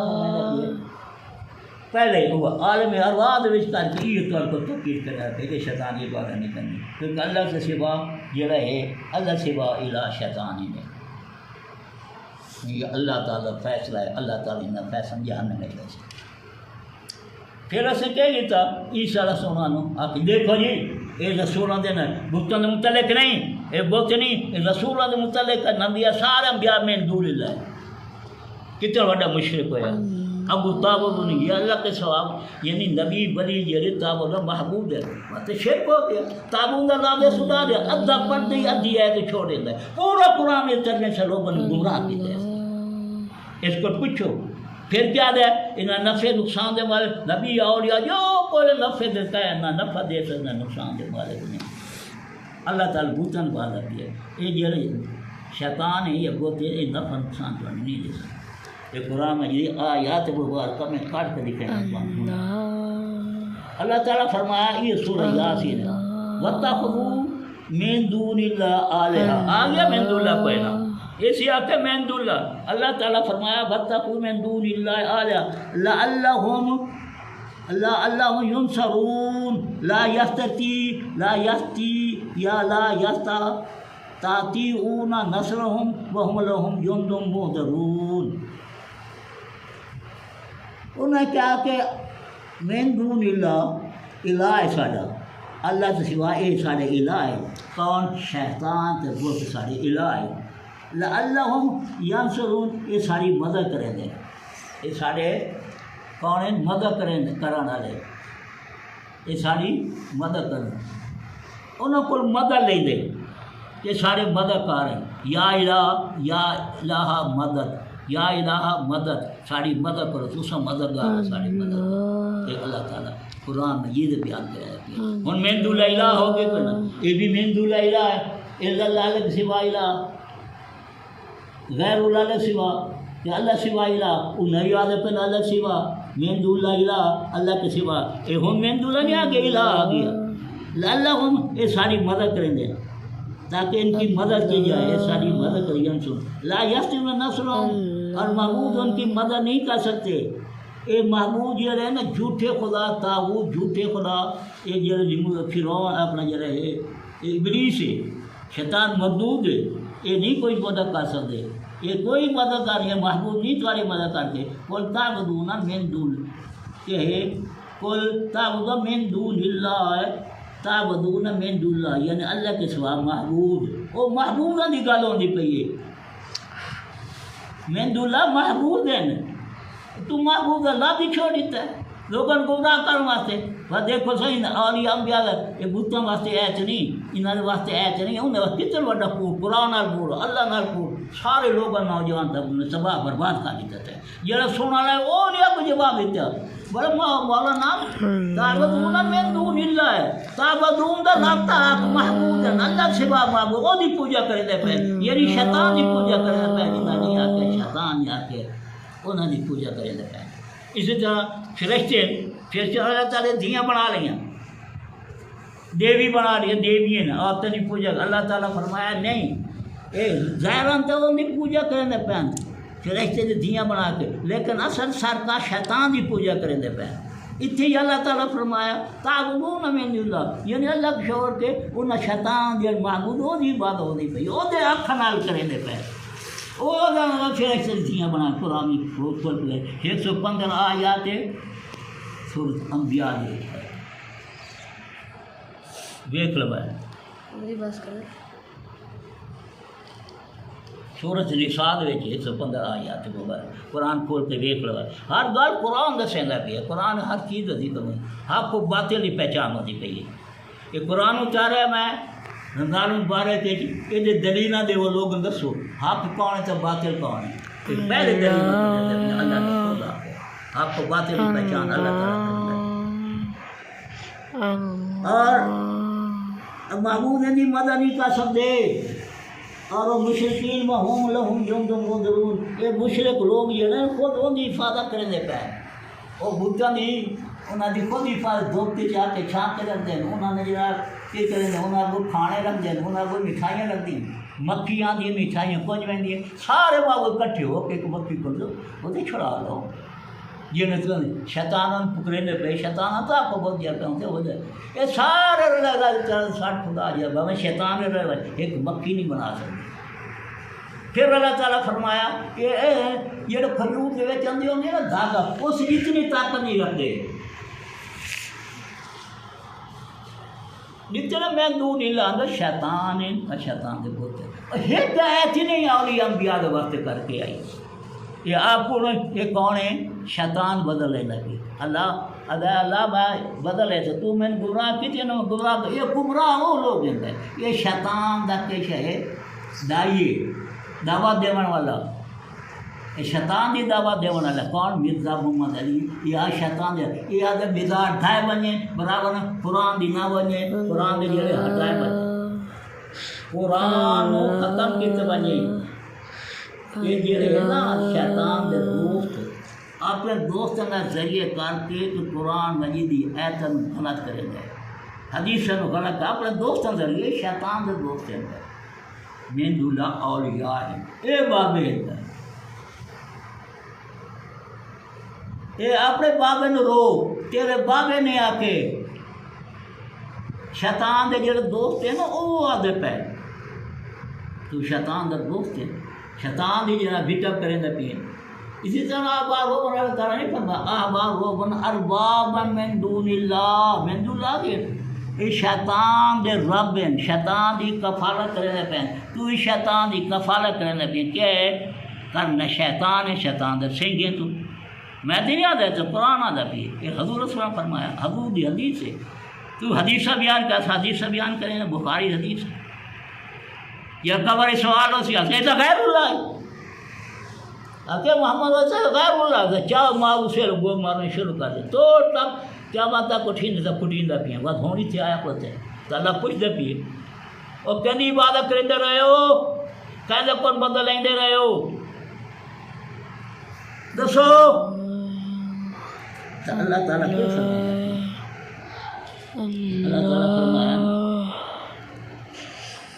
پہلے وہ عالم ارواح وچ کر کے یہ طور کو تقریر کرا کہ شیطان کی بات نہیں کرنی، کیونکہ اللہ سے سوا جڑا ہے اللہ سوا الہ شیطان ہی نہیں. یہ اللہ تعالیٰ فیصلہ ہے، اللہ تعالیٰ نے فیصلہ جہنم میں لے جائے. پھر اسے کہہ دیتا عیسیٰ علیہ السلام آپ دیکھو جی یہ رسولوں کے بتوں کے متعلق نہیں، یہ بت نہیں، یہ رسولوں کے متعلق نبی سارے انبیاء میں دور اللہ ہے. کتنا بڑا مشرک ہوا ابو تابوت نہیں، یہ اللہ کے ثواب یعنی نبی ولی جڑے تابوت محبوب ہے تو شرک ہو گیا. تابوت کا نام سنا دیا ادھا پڑھتے ہی ادھی ہے تو چھوڑ دیتا ہے. پورا قرآن اس طرح سے لوگوں نے گمراہ کیا ہے. اس کو پوچھو پھر کیا دے انہیں نفع نقصان دے والے نبی اولیاء جو کوئی نفع دیتا ہے نہ نفع دے سکتا نقصان دے والے نہیں. اللہ تعالیٰ بوتن والا بھی ہے. یہ جڑے شیطان ہے یہ بوتے یہ نفع نقصان تو نہیں دے سکتا. یہ قرآن میں یہ آیات مبارکہ میں کاٹ کے دکھایا. اللہ تعالیٰ فرمایا یہ سورہ یاسین ہے وَاتَّخَذُوا مِن دُونِ اللَّهِ آلِهَةً آ گیا من دون اللہ پہلا اسی آتے من دون اللہ. اللہ تعالیٰ فرمایا وَاتَّخَذُوا مِن دُونِ اللَّهِ آلِهَةً لَعَلَّهُمْ يُنصَرُونَ لا يَسْتَطِيعُونَ یا لا يَسْتَطِيعُونَ نَصْرَهُمْ وَهُمْ لَهُمْ جُنْدٌ مُحْضَرُونَ. انہیں کہا کہ من دون اللہ الہ ہے ساڈا، اللہ سے سوا یہ سارے الہ ہے. کون؟ شیطان تے بت سارے الہ ہے. لعلہم ینصرون یہ ساری مدد کریں گے. یہ سارے کون ہیں؟ مدد کرنے والے یہ ساری مدد کریں. انہوں کو مدد لے دے یہ سارے مدد کار ہیں. یا الہ مدد یا الہ مدد ساری مدد کرو تو سب مددگار ساری مدد. یہ اللہ تعالیٰ قرآن میں یہ بیان کرایا کہ ہن من دون الہ ہو گئے کوئی نا یہ بھی من دون الہ ہے. الا اللہ کے سوا الہ غیر اللہ کے سوا کہ اللہ سوا الہ وہ نہیں یاد پہ اللہ سوا من دون الہ اللہ کے سوا یہ ہم من دون نہیں آ گیا الہ آ گیا. اللہ ہم یہ ساری مدد کریں گے تاکہ ان کی مدد کی جائے. یہ ساری مدد کریں لا یستطیعون نصرهم اور محبوب ان کی مدد نہیں کر سکتے. یہ محبوب جو ہے نا جھوٹے خدا طاغوت جھوٹے خدا یہ جو فرعون اپنا جو ہے ابلیس ہے شیطان مردود ہے یہ نہیں کوئی مدد کر سکتے. یہ کوئی مدد کر رہے محبوب نہیں تمہاری مدد کرتے. قل تعبدون من دون یہ ہے قل تعبدون من دون اللہ تعبدون من دون اللہ یعنی اللہ کے سوا محبوب وہ محبوب کی گل ہوتی پی ہے. من دون اللہ محبوب ہے تو محبوب اللہ بھی چھوڑ دیتا ہے لوگوں کو گمراہ کرنے واسطے. بس دیکھو صحیح اولیاء انبیاء یہ بتوں واسطے ایچ نہیں انہوں نے واسطے ایچ نہیں انہیں واسطے کتنا بڑا کوڑ قرآن نال کوڑ اللہ نال کوڑ سارے لوگوں نوجوان تک انہیں تباہ برباد کر دیتا ہے. جڑا سننا ہے وہ نہیں آپ کو جواب دیتا بڑا مولانا تعبدون من دون اللہ تعبدون دا لگتا ہے محبوب ہے اللہ سوا محبوب وہ دی پوجا کرتے پہ یعنی شیطان دی پوجا کرتے پہ انہیں نہیں آ کے شیطان آ کے انہوں نے پوجا کرتے پہ. اسی طرح پھر اللہ تعالیٰ دھیاں بنا لیا، دیوی بنا لیا، دیوی ہیں آپ تو نہیں پوجا۔ اللہ تعالیٰ فرمایا نہیں، اے ظاہراً تو وہ نہیں پوجا کریں دے پہن فرشتے دی دھیاں بنا کے، لیکن اصل سرکار شیطان دی پوجا کریں دے پہن۔ اتنے ہی اللہ تعالیٰ فرمایا تعبدون من دون اللہ، یعنی اللہ کو چھوڑ کے انہیں شیطان دی معبود وہ دی عبادت ہوتی پئی، وہ دے اکھ نال کریں دے پہن، وہ فرشتے دی دھیاں بنا۔ قرآن کھول کے 115 آیات سورۃ انبیاء دی دیکھ لو ہے سورت نساء 115 آیات قرآن کھول کے دیکھ لو، ہر گل قرآن دسیندا پیا، قرآن ہر چیز دسی تمہیں، حق کو باطل کی پہچان ہوتی پئی ہے۔ یہ قرآن اتاریا میں رمضان مبارک کے یہ دلیلاں دے وہ لوگ دسو حق کون ہے تو باطل کون ہے، پہلے دلیل اللہ نے خود آ حق کو باطل کی پہچان اللہ تعالیٰ اور محمود نے مدد نہیں کر سکتے، اور وہ مشرقین میں ہم لہم جند منذرون، یہ مشرق لوگ جڑے خود ان کی حفاظت کریں دے پے، وہ بتاں نہیں انہاں دی خود حفاظت دھوپ جا کے چھان کے رکھ دیں، انہوں نے جڑا کی کریں دے انہاں کو کھانے رکھ دیں، انہاں کو مٹھائیاں رکھ دیں، مکھیاں دی مٹھائیاں کچھ ویندی سارے باغ کٹھے ہو کے ایک مکھی کو دو وہ چھڑا لو، جن شیطان پکڑے دے پے، شیطان تو آپ کو بہت دیر پہ ہو جائے، یہ سارے ساٹھ خدا جا میں شیطان ایک مکھی نہیں بنا سکتے۔ پھر اللہ تعالیٰ فرمایا کہ یہ کھجور کے وچ آندے ہوندے نا دھاگا، اس اتنی طاقت نہیں رکھتے، جتنا میں دور نہیں لاندہ شیطان ہے، شیطان کے پوتے ہدایت نہیں اولیاء انبیاء کے واسطے کر کے آئی، یہ آپ کو یہ کون ہے؟ شیطان بدلے لگے، اللہ میں بدلے تو میں گمراہ کیتے نا گمراہ، یہ گمراہ وہ لوگ ہیں، یہ شیطان دا کیش ہے دائیے دعوت دیون والا، یہ شیطان دی دعوت دیون والا کون؟ مرزا محمد علی، یہ شیطان دے یہ آدھے مزاج ٹھائے بنے برابر قرآن دی نہ بنے، قرآن دے جڑے ہٹائے بنے، قرآن کو ختم کیتے بنے، یہ جڑے نا شیطان دے دوست اپنے دوستوں کا ذریعے کر کے کہ قرآن مجید دی ایتن غلط کریں گے، حدیثوں غلط اپنے دوستوں کے ذریعے شیطان دے دوست ہیں من دون اللہ اولیاء ہیں، اے بابے ہیں، اے اپنے بابے نو رو، تیرے بابے نے آ کے شیطان دے جڑے دوست ہیں نا وہ آدھے پہ تو شیطان دے دوست ہیں، شیطان دی جڑا بیٹا کریں دے پہ، اسی طرح آبار ہو بنا کرا نہیں پڑھا، آبار ہو بنا اربابا من دون اللہ، من دون اللہ کے یہ شیطان دے رب ہیں، شیطان دی کفالت کرنے پہ، تو ہی شیطان دی کفالت کرنے پہ، کیا ہے کرنا شیطان ہے، شیطان دے سنگ ہیں تو میں تو نہیں آتا تو قرآن آتا پہ، یہ حضور رسول اللہ فرمایا، حضور دی حدیث ہے، تو حدیثہ بیان کر حدیثہ بیان کریں گے، بخاری حدیث ہے، یا قبر سوال ہو سی یہ تو غیر اللہ ہے، کہ محمد غیر اللہ چاہ ماں اسے گو مارنے شروع کر دے تو تب کیا بات ہے کٹھین کٹیندا پیا بات ہونی تھی آیا پتے تو اللہ پوچھتے پیے اور کہنی عبادت کرتے رہے ہو کہتے کون بدل لیندے رہے ہو دسو تو اللہ تعالیٰ کیا فرمایا اللہ تعالیٰ فرمایا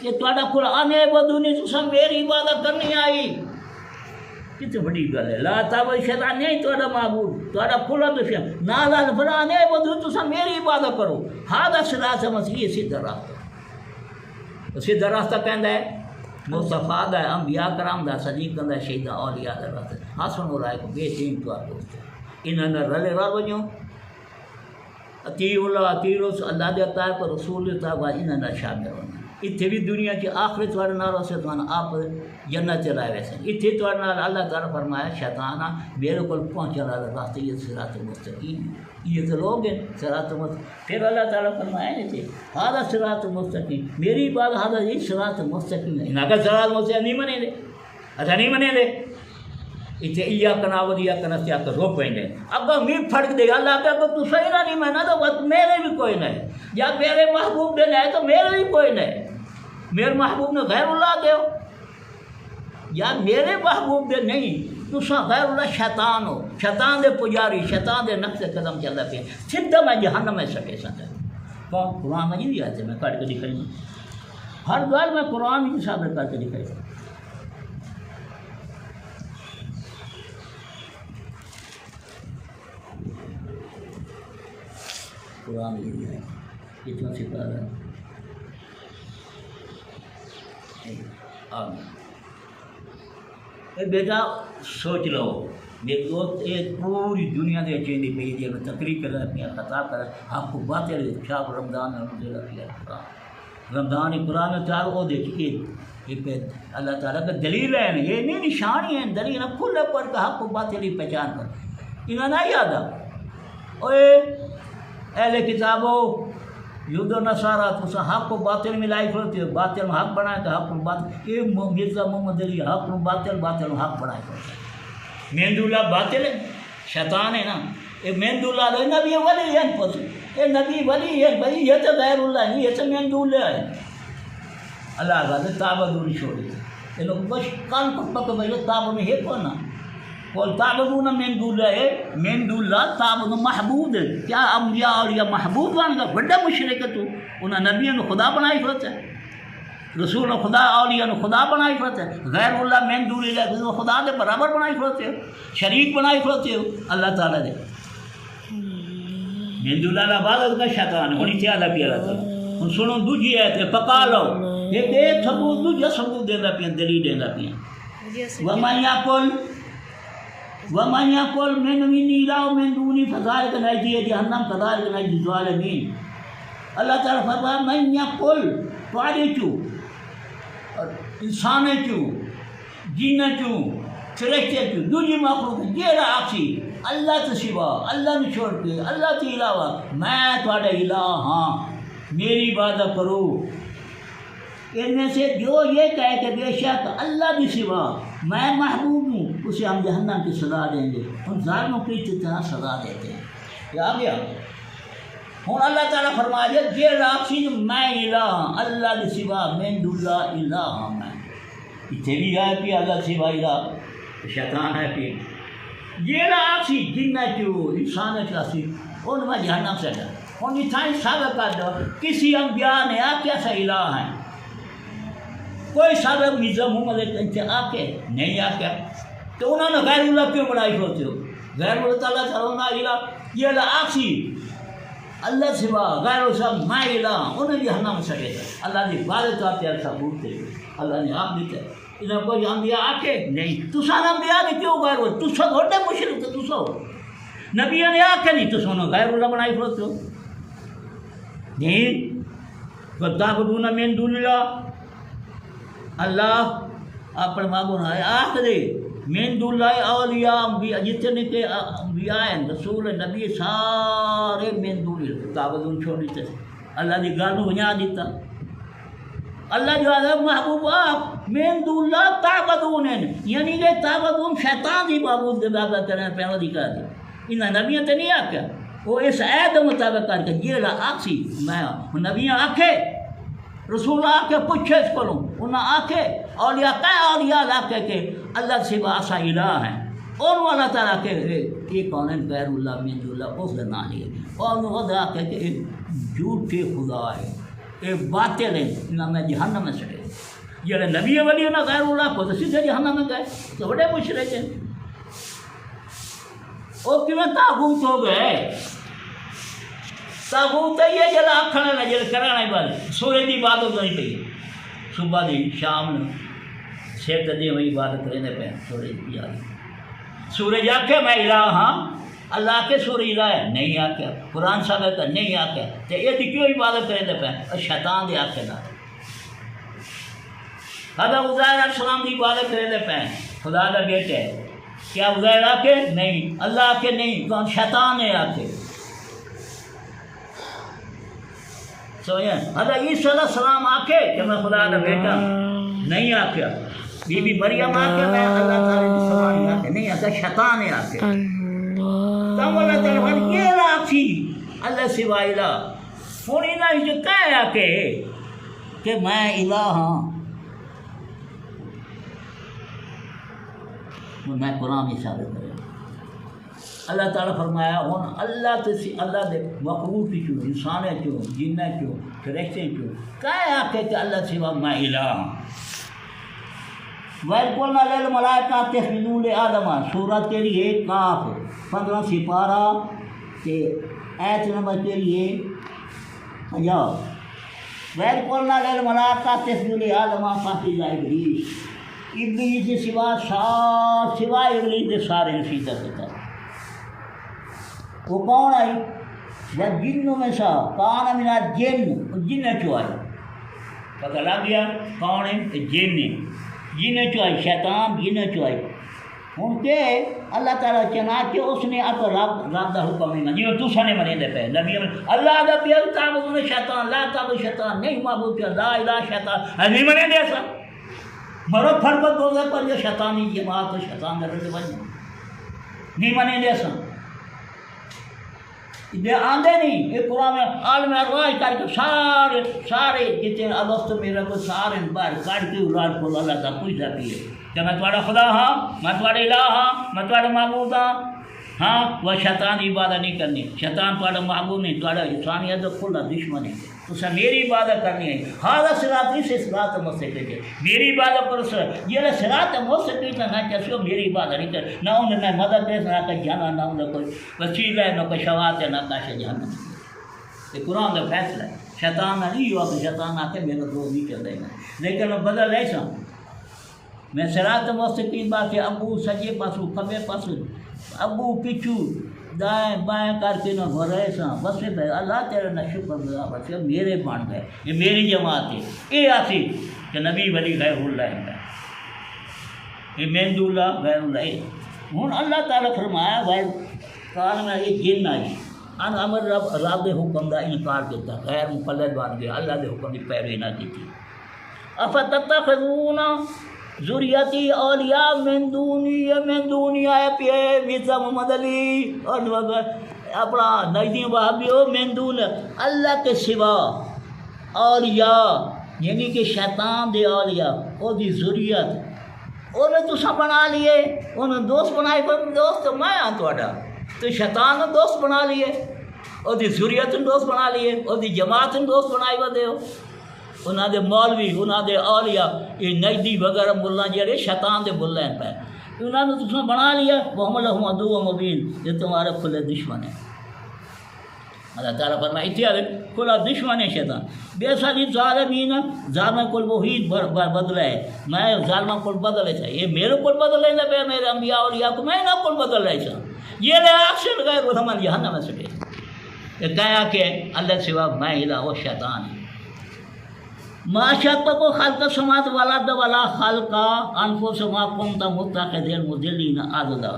یہ تھوڑا قرآن ہے بدونی تو میری عبادت کرنی آئی کتنی بڑی گل ہے، لا تعبد شیطان نہیں تھوڑا معبود تھوڑا کھلا دشمن نہ لال بنا نہیں بدو تو میری عبادت کرو، ہاں صراط مسیح سیدھا راستہ، سیدھا راستہ کہندا ہے مصطفیٰ دا انبیاء کرام دا صدیق دا شہیداں اولیاء دا راستہ حسن و رائے کو بہترین تو دوست انہاں نے رلے رل ونجو اطیع اللہ اطیع رسول اللہ دے اطاعت پر رسول دے اطاعت انہاں دا شامل ہونا اتنے بھی دنیا کی آخرت تھوڑے نال سے تو آپ جنت چلائے ویسے اتنے تھوڑے نال اللہ تعالیٰ فرمایا شیطان میرے کو پہنچا رہا راستے یہ صراط مستقیم یہ تو لوگ ہیں صراط مستقیم پھر اللہ تعالیٰ فرمایا نہیں تھے ہاں صراط مستقیم میری بات ہاں یہ صراط مستقیم ہے انہیں کا صراط مستقیم نہیں منے دے اچھا نہیں منے دے اتنے ایا کناود یا کنس یا رو پہ دے اگر می پھڑک دے اللہ کا تو صحیح نہ نہیں منا تو میرے بھی کوئی نہیں یا میرے محبوب دے ہے تو میرے بھی کوئی نہیں میرے محبوب نے غیر اللہ دے یار میرے محبوب دے نہیں تساں غیر اللہ شیطان ہو، شیطان دے پجاری، شیطان دے نقش قدم چلدا پیا، سیدھا میں جہنم میں سٹے سکتا کون قرآن مجید بھی آتے میں کٹ کے دکھائی ہر گل میں قرآن کی ثابت کر کے دکھائی قرآن مجید ہے کتنا سپارہ بیٹا سوچ لو میرے دوست ایک پوری دنیا دے چیندی پئی جی میں تقریر کر رہا پیا خطا کر آپ کو باطل شاہ رمضان رمضان قرآن چار وہ دیکھیے یہ پہ اللہ تعالیٰ کا دلیل ہے یہ نہیں نشانی ہے دلیل ہے کھلے پر کا حق کو باطل ہی پہچان کر انہیں نہ یاد اوے اہل کتابوں یہود و نصارہ تو حق کو باطل میں لائی کھڑتے ہو باطل حق بنائے تو حق باطل یہ مرزا محمد علی حق باطل باطل حق بنائے کھڑتے ہیں مہند اللہ باطل ہے شیطان ہے نا یہ مہند اللہ ہے نبی ولی ہے یہ نبی ولی ہے بھائی یہ تو غیر اللہ نہیں یہ تو مہند اللہ ہے اللہ کا تعبدون چھوڑی یہ لوگ بس کان پک بھائی تعبد میں ہے کون نا قول تعبدون مہند اللہ ہے مہند اللہ تعبد محبوب ہے کیا انبیاء اور یا محبوب بن گا بڑا مشرک ہے تو انہیں نبیوں نے خدا بنائی کھڑتا ہے رسول خدا اولیاء نے خدا بنائی کھڑتے ہیں غیر اللہ مہند اللہ خدا دے برابر بنائی کھڑتے ہو شریک بنائی کھڑتے ہو اللہ تعالیٰ دے مہند اللہ عبادت کا شیطان ہونی تھی اللہ پیا اللہ ہن سنو دوجی ہے تے پکا لو ایک ایک ثبوت دوجا ثبوت دیندا پیا دلیل دیندا پیا ومن یقل من دونی الہ من دونی فذلک نجزی جہنم کذلک نجزی الظالمین اللہ تعالیٰ فرمایا من یقل پاڑی چو انسان چو جن چو فرشتے چو دوجی مخلوق جیڑا آکسی اللہ تو سوا اللہ نے چھوڑ کے اللہ کے علاوہ میں تھوڑا الہ ہاں میری عبادت کرو ان میں سے جو یہ کہے کہ بے شک اللہ کی سوا میں محبوب ہوں اسے ہم جہنم کی سزا دیں گے ان ظالموں کی طرح سزا دیتے ہیں کیا آ گیا ہوں اللہ تعالیٰ فرمایا جی راکسی میں الہ اللہ کے سوا مہند اللہ الہ میں اتنے بھی ہے کہ اللہ کے سوا الہ شیطان ہے کہ یہ راکسی جن چو انسان چاسی ان میں جہنم سے ڈر ہوں اتنا ثابت کر دو کسی انبیاء نے آ کیسا الہ ہیں کوئی سابق مرزا محمد ان سے آ کے نہیں آ کے تو انہوں نے غیر اللہ کیوں بنائی ہوتے ہو غیر اللہ تعالیٰ تعالیٰ الہ یہ الہ آکسی اللہ سوا غیر اللہ میں الہ انہیں جہنم سکے تھا اللہ نے عبادت آتے ایسا بولتے اللہ نے آپ دیتے انہیں کوئی انبیاء آ کے نہیں تو سارا انبیاء نے کیوں غیر ہو تو سب ہوتے مشرک تو سو نبیوں نے آ کے نہیں تو سنو غیر اللہ بنائی ہوتے ہو نہیں تعبدون من دون اللہ اللہ اپنے معبود ہے آخری من دون اللہ اولیاء جتنے کے انبیاء ہیں رسول نبی سارے من دون اللہ تعبدون چھوڑ دیتے اللہ دی گل بنا دیتا اللہ جو ہے محبوب آپ من دون اللہ تعبدون یعنی کہ تعبدون شیطان دی معبود دے بابا کرنے پہنو دکھا دی انہیں نبیوں تے نہیں آکھا وہ اس عید مطابق کر کے یہ آکسی میں نبیاں آکھے رسول آ کے پوچھے اس کو انہیں آ کے اولیاء اولیاء لا کے اللہ سے باسا الہ ہیں اور وہ اللہ تعالیٰ کے یہ کون ہے غیر اللہ من اللہ اس نہ لیے اور وہ آ کے جھوٹے خدا ہے یہ باطل ہے انہیں میں جہنم میں سڑے یہ نبی ولی نہ غیر اللہ کو تو سیدھے جہنم میں گئے تو بڑے مشرک ہیں اور کیوں تاغوت ہو گئے تاغوت یہ جلا آکھنے نہ جل کرانے والے سورج کی عبادت نہیں پئی صبح دی شام نے سیر دی وہی عبادت رہنے پہ سورج کی یاد سورج آکھے میں الہ ہاں اللہ کے سورج الہ ہے نہیں آکھے قرآن ثابت ہے نہیں آکھے تو یہ کیوں عبادت رہنے پہ شیطان دے آکھے نہ حضرت عزیر علیہ السلام کی عبادت رہنے پہ خدا کا بیٹے کیا عزیر آکھے نہیں اللہ آکھے نہیں کون شیطان ہے آکھے حضرت عیسیٰ علیہ السلام آکھے کہ میں خدا کا بیٹا نہیں آکھا بی بی مریم آکھے میں اللہ تعالیٰ کی سوانی آکھے نہیں آکھا شیطان ہے آکھے تم اللہ تعالیٰ یہ راکھی اللہ سوا الہ ہونی نہ جو کہے آکھے کہ میں الہ ہاں میں قرآن ہی ثابت کرے اللہ تعالیٰ فرمایا ہوں اللہ تو اللہ دے مخلوق چوں انسان چوں جن چوں فرشتے چوں کہے آکے کہ اللہ سوا میں الہ ہوں وَإِذْ قُلْنَا لِلْمَلَائِكَةِ اسْجُدُوا لِآدَمَ سورت کے لیے کاف 15 سپارہ کے آیت نمبر کے لیے 50 وَإِذْ قُلْنَا لِلْمَلَائِكَةِ اسْجُدُوا لِآدَمَ فَسَجَدَ إِبْلِيسُ ابلیس کے سوا ابلیس کے سارے سجدہ کرتا وہ کون آئی وہ جنوں میں سا کان من الجن جن چو آئی پتہ لگ گیا کون ہے جن چو آئی شیطان جن چو آئی ہوں کہ اللہ تعالیٰ چنانچہ اس نے اب رب دا حکم نہیں مانی جی تو نے منے دے پہ نبی اللہ دا پیا تعبدون شیطان لا تعبد شیطان نہیں معبود کیا لا الہ شیطان نہیں منے دے سا مرو فرق دو دے پر یہ شیطانی جماعت تو شیطان دے رہے بن نہیں منے دے سا دے آندے نہیں یہ قرآن میں عالم ارواح کر کے سارے جتنے الست میرے کو سارے باہر کاٹ کے اولاد کو اللہ کا پوچھتا پیے کہ میں تھوڑا خدا ہاں میں تھوڑا الہ ہاں میں تھوڑا معبود ہاں وہ شیطان عبادت نہیں کرنی شیطان تھوڑا معبود نہیں تھوڑا انسانیت تو کھلا دشمن ہے تو سر میری عبادت کرنی ہے ہاں صراط سے صراط مستقیم ہے میری عبادت کرو سر یہ صراط مستقیم نہ چاہیے میری عبادت نہیں کر نہ انہیں میں مدد دے نہ کہ جانا نہ انہیں کوئی وسیلہ ہے نہ کوئی شواعت ہے نہ کاشے جانا یہ قرآن کا فیصلہ ہے شیطان نہ نہیں ہوا کہ شیطان آ کے میرا دو نہیں چل رہے ہیں لیکن وہ بدل ایسا میں صراط مستقیم بات کے ابو سجے پاسو کھبے پاسو ابو پیچھو دائیں بائیں کر کے نہ ہو رہے سا بس اللہ تیرے نہ شکر گزار بس میرے بن گئے یہ میری جماعت ہے یہ آسی کہ نبی ولی غیر اللہ ہے یہ مہند اللہ غیر اللہ ہوں اللہ تعالیٰ فرمایا غیر کال میں یہ جن آئی ان امر رب دے حکم دا انکار کیتا غیر مقلد بن گیا اللہ دے حکم کی پیروی نہ کی تھی افتتخذون ذریتی اولیاء من دونی آئے پیے مرزا محمد علی اور اپنا نجدی وہابیوں من دون اللہ کے سوا اولیاء یعنی کہ شیطان دے اولیاء او دی ذریت انہیں تو سب بنا لیے انہیں دوست بنائے دوست میں ہاں تھوڑا تو شیطان نے دوست بنا لیے اور دی ذریت نے دوست بنا لیے اور دی جماعت نے دوست بنائی ودے ہو انہاں دے مولوی انہاں دے اولیاء یہ نجدی وغیرہ ملا جڑے شیطان دے بل ہیں پہ انہوں نے تم بنا لیا وہ لہم عدو مبین یہ تمہارے کھلے دشمن ہیں اللہ تعالیٰ فرمایا اتیار کھلا دشمن ہے شیطان بے ساری ظالمین ظالم کل وحید بدلے ہے میں ظالم کل بدلے تھا یہ میرے کل بدلے نہ پہ میرے انبیاء اولیاء کو میں نہ کل بدل رہے تھا یہ لے آکشن غیر وہ ہمارے جہنم میں سکے یہ کہا کہ اللہ سوا میں الہ و شیطان ہے ما شاء کو خلق سماعت ولد ولا خلق انفسما کنت متخذ المضلین عضدا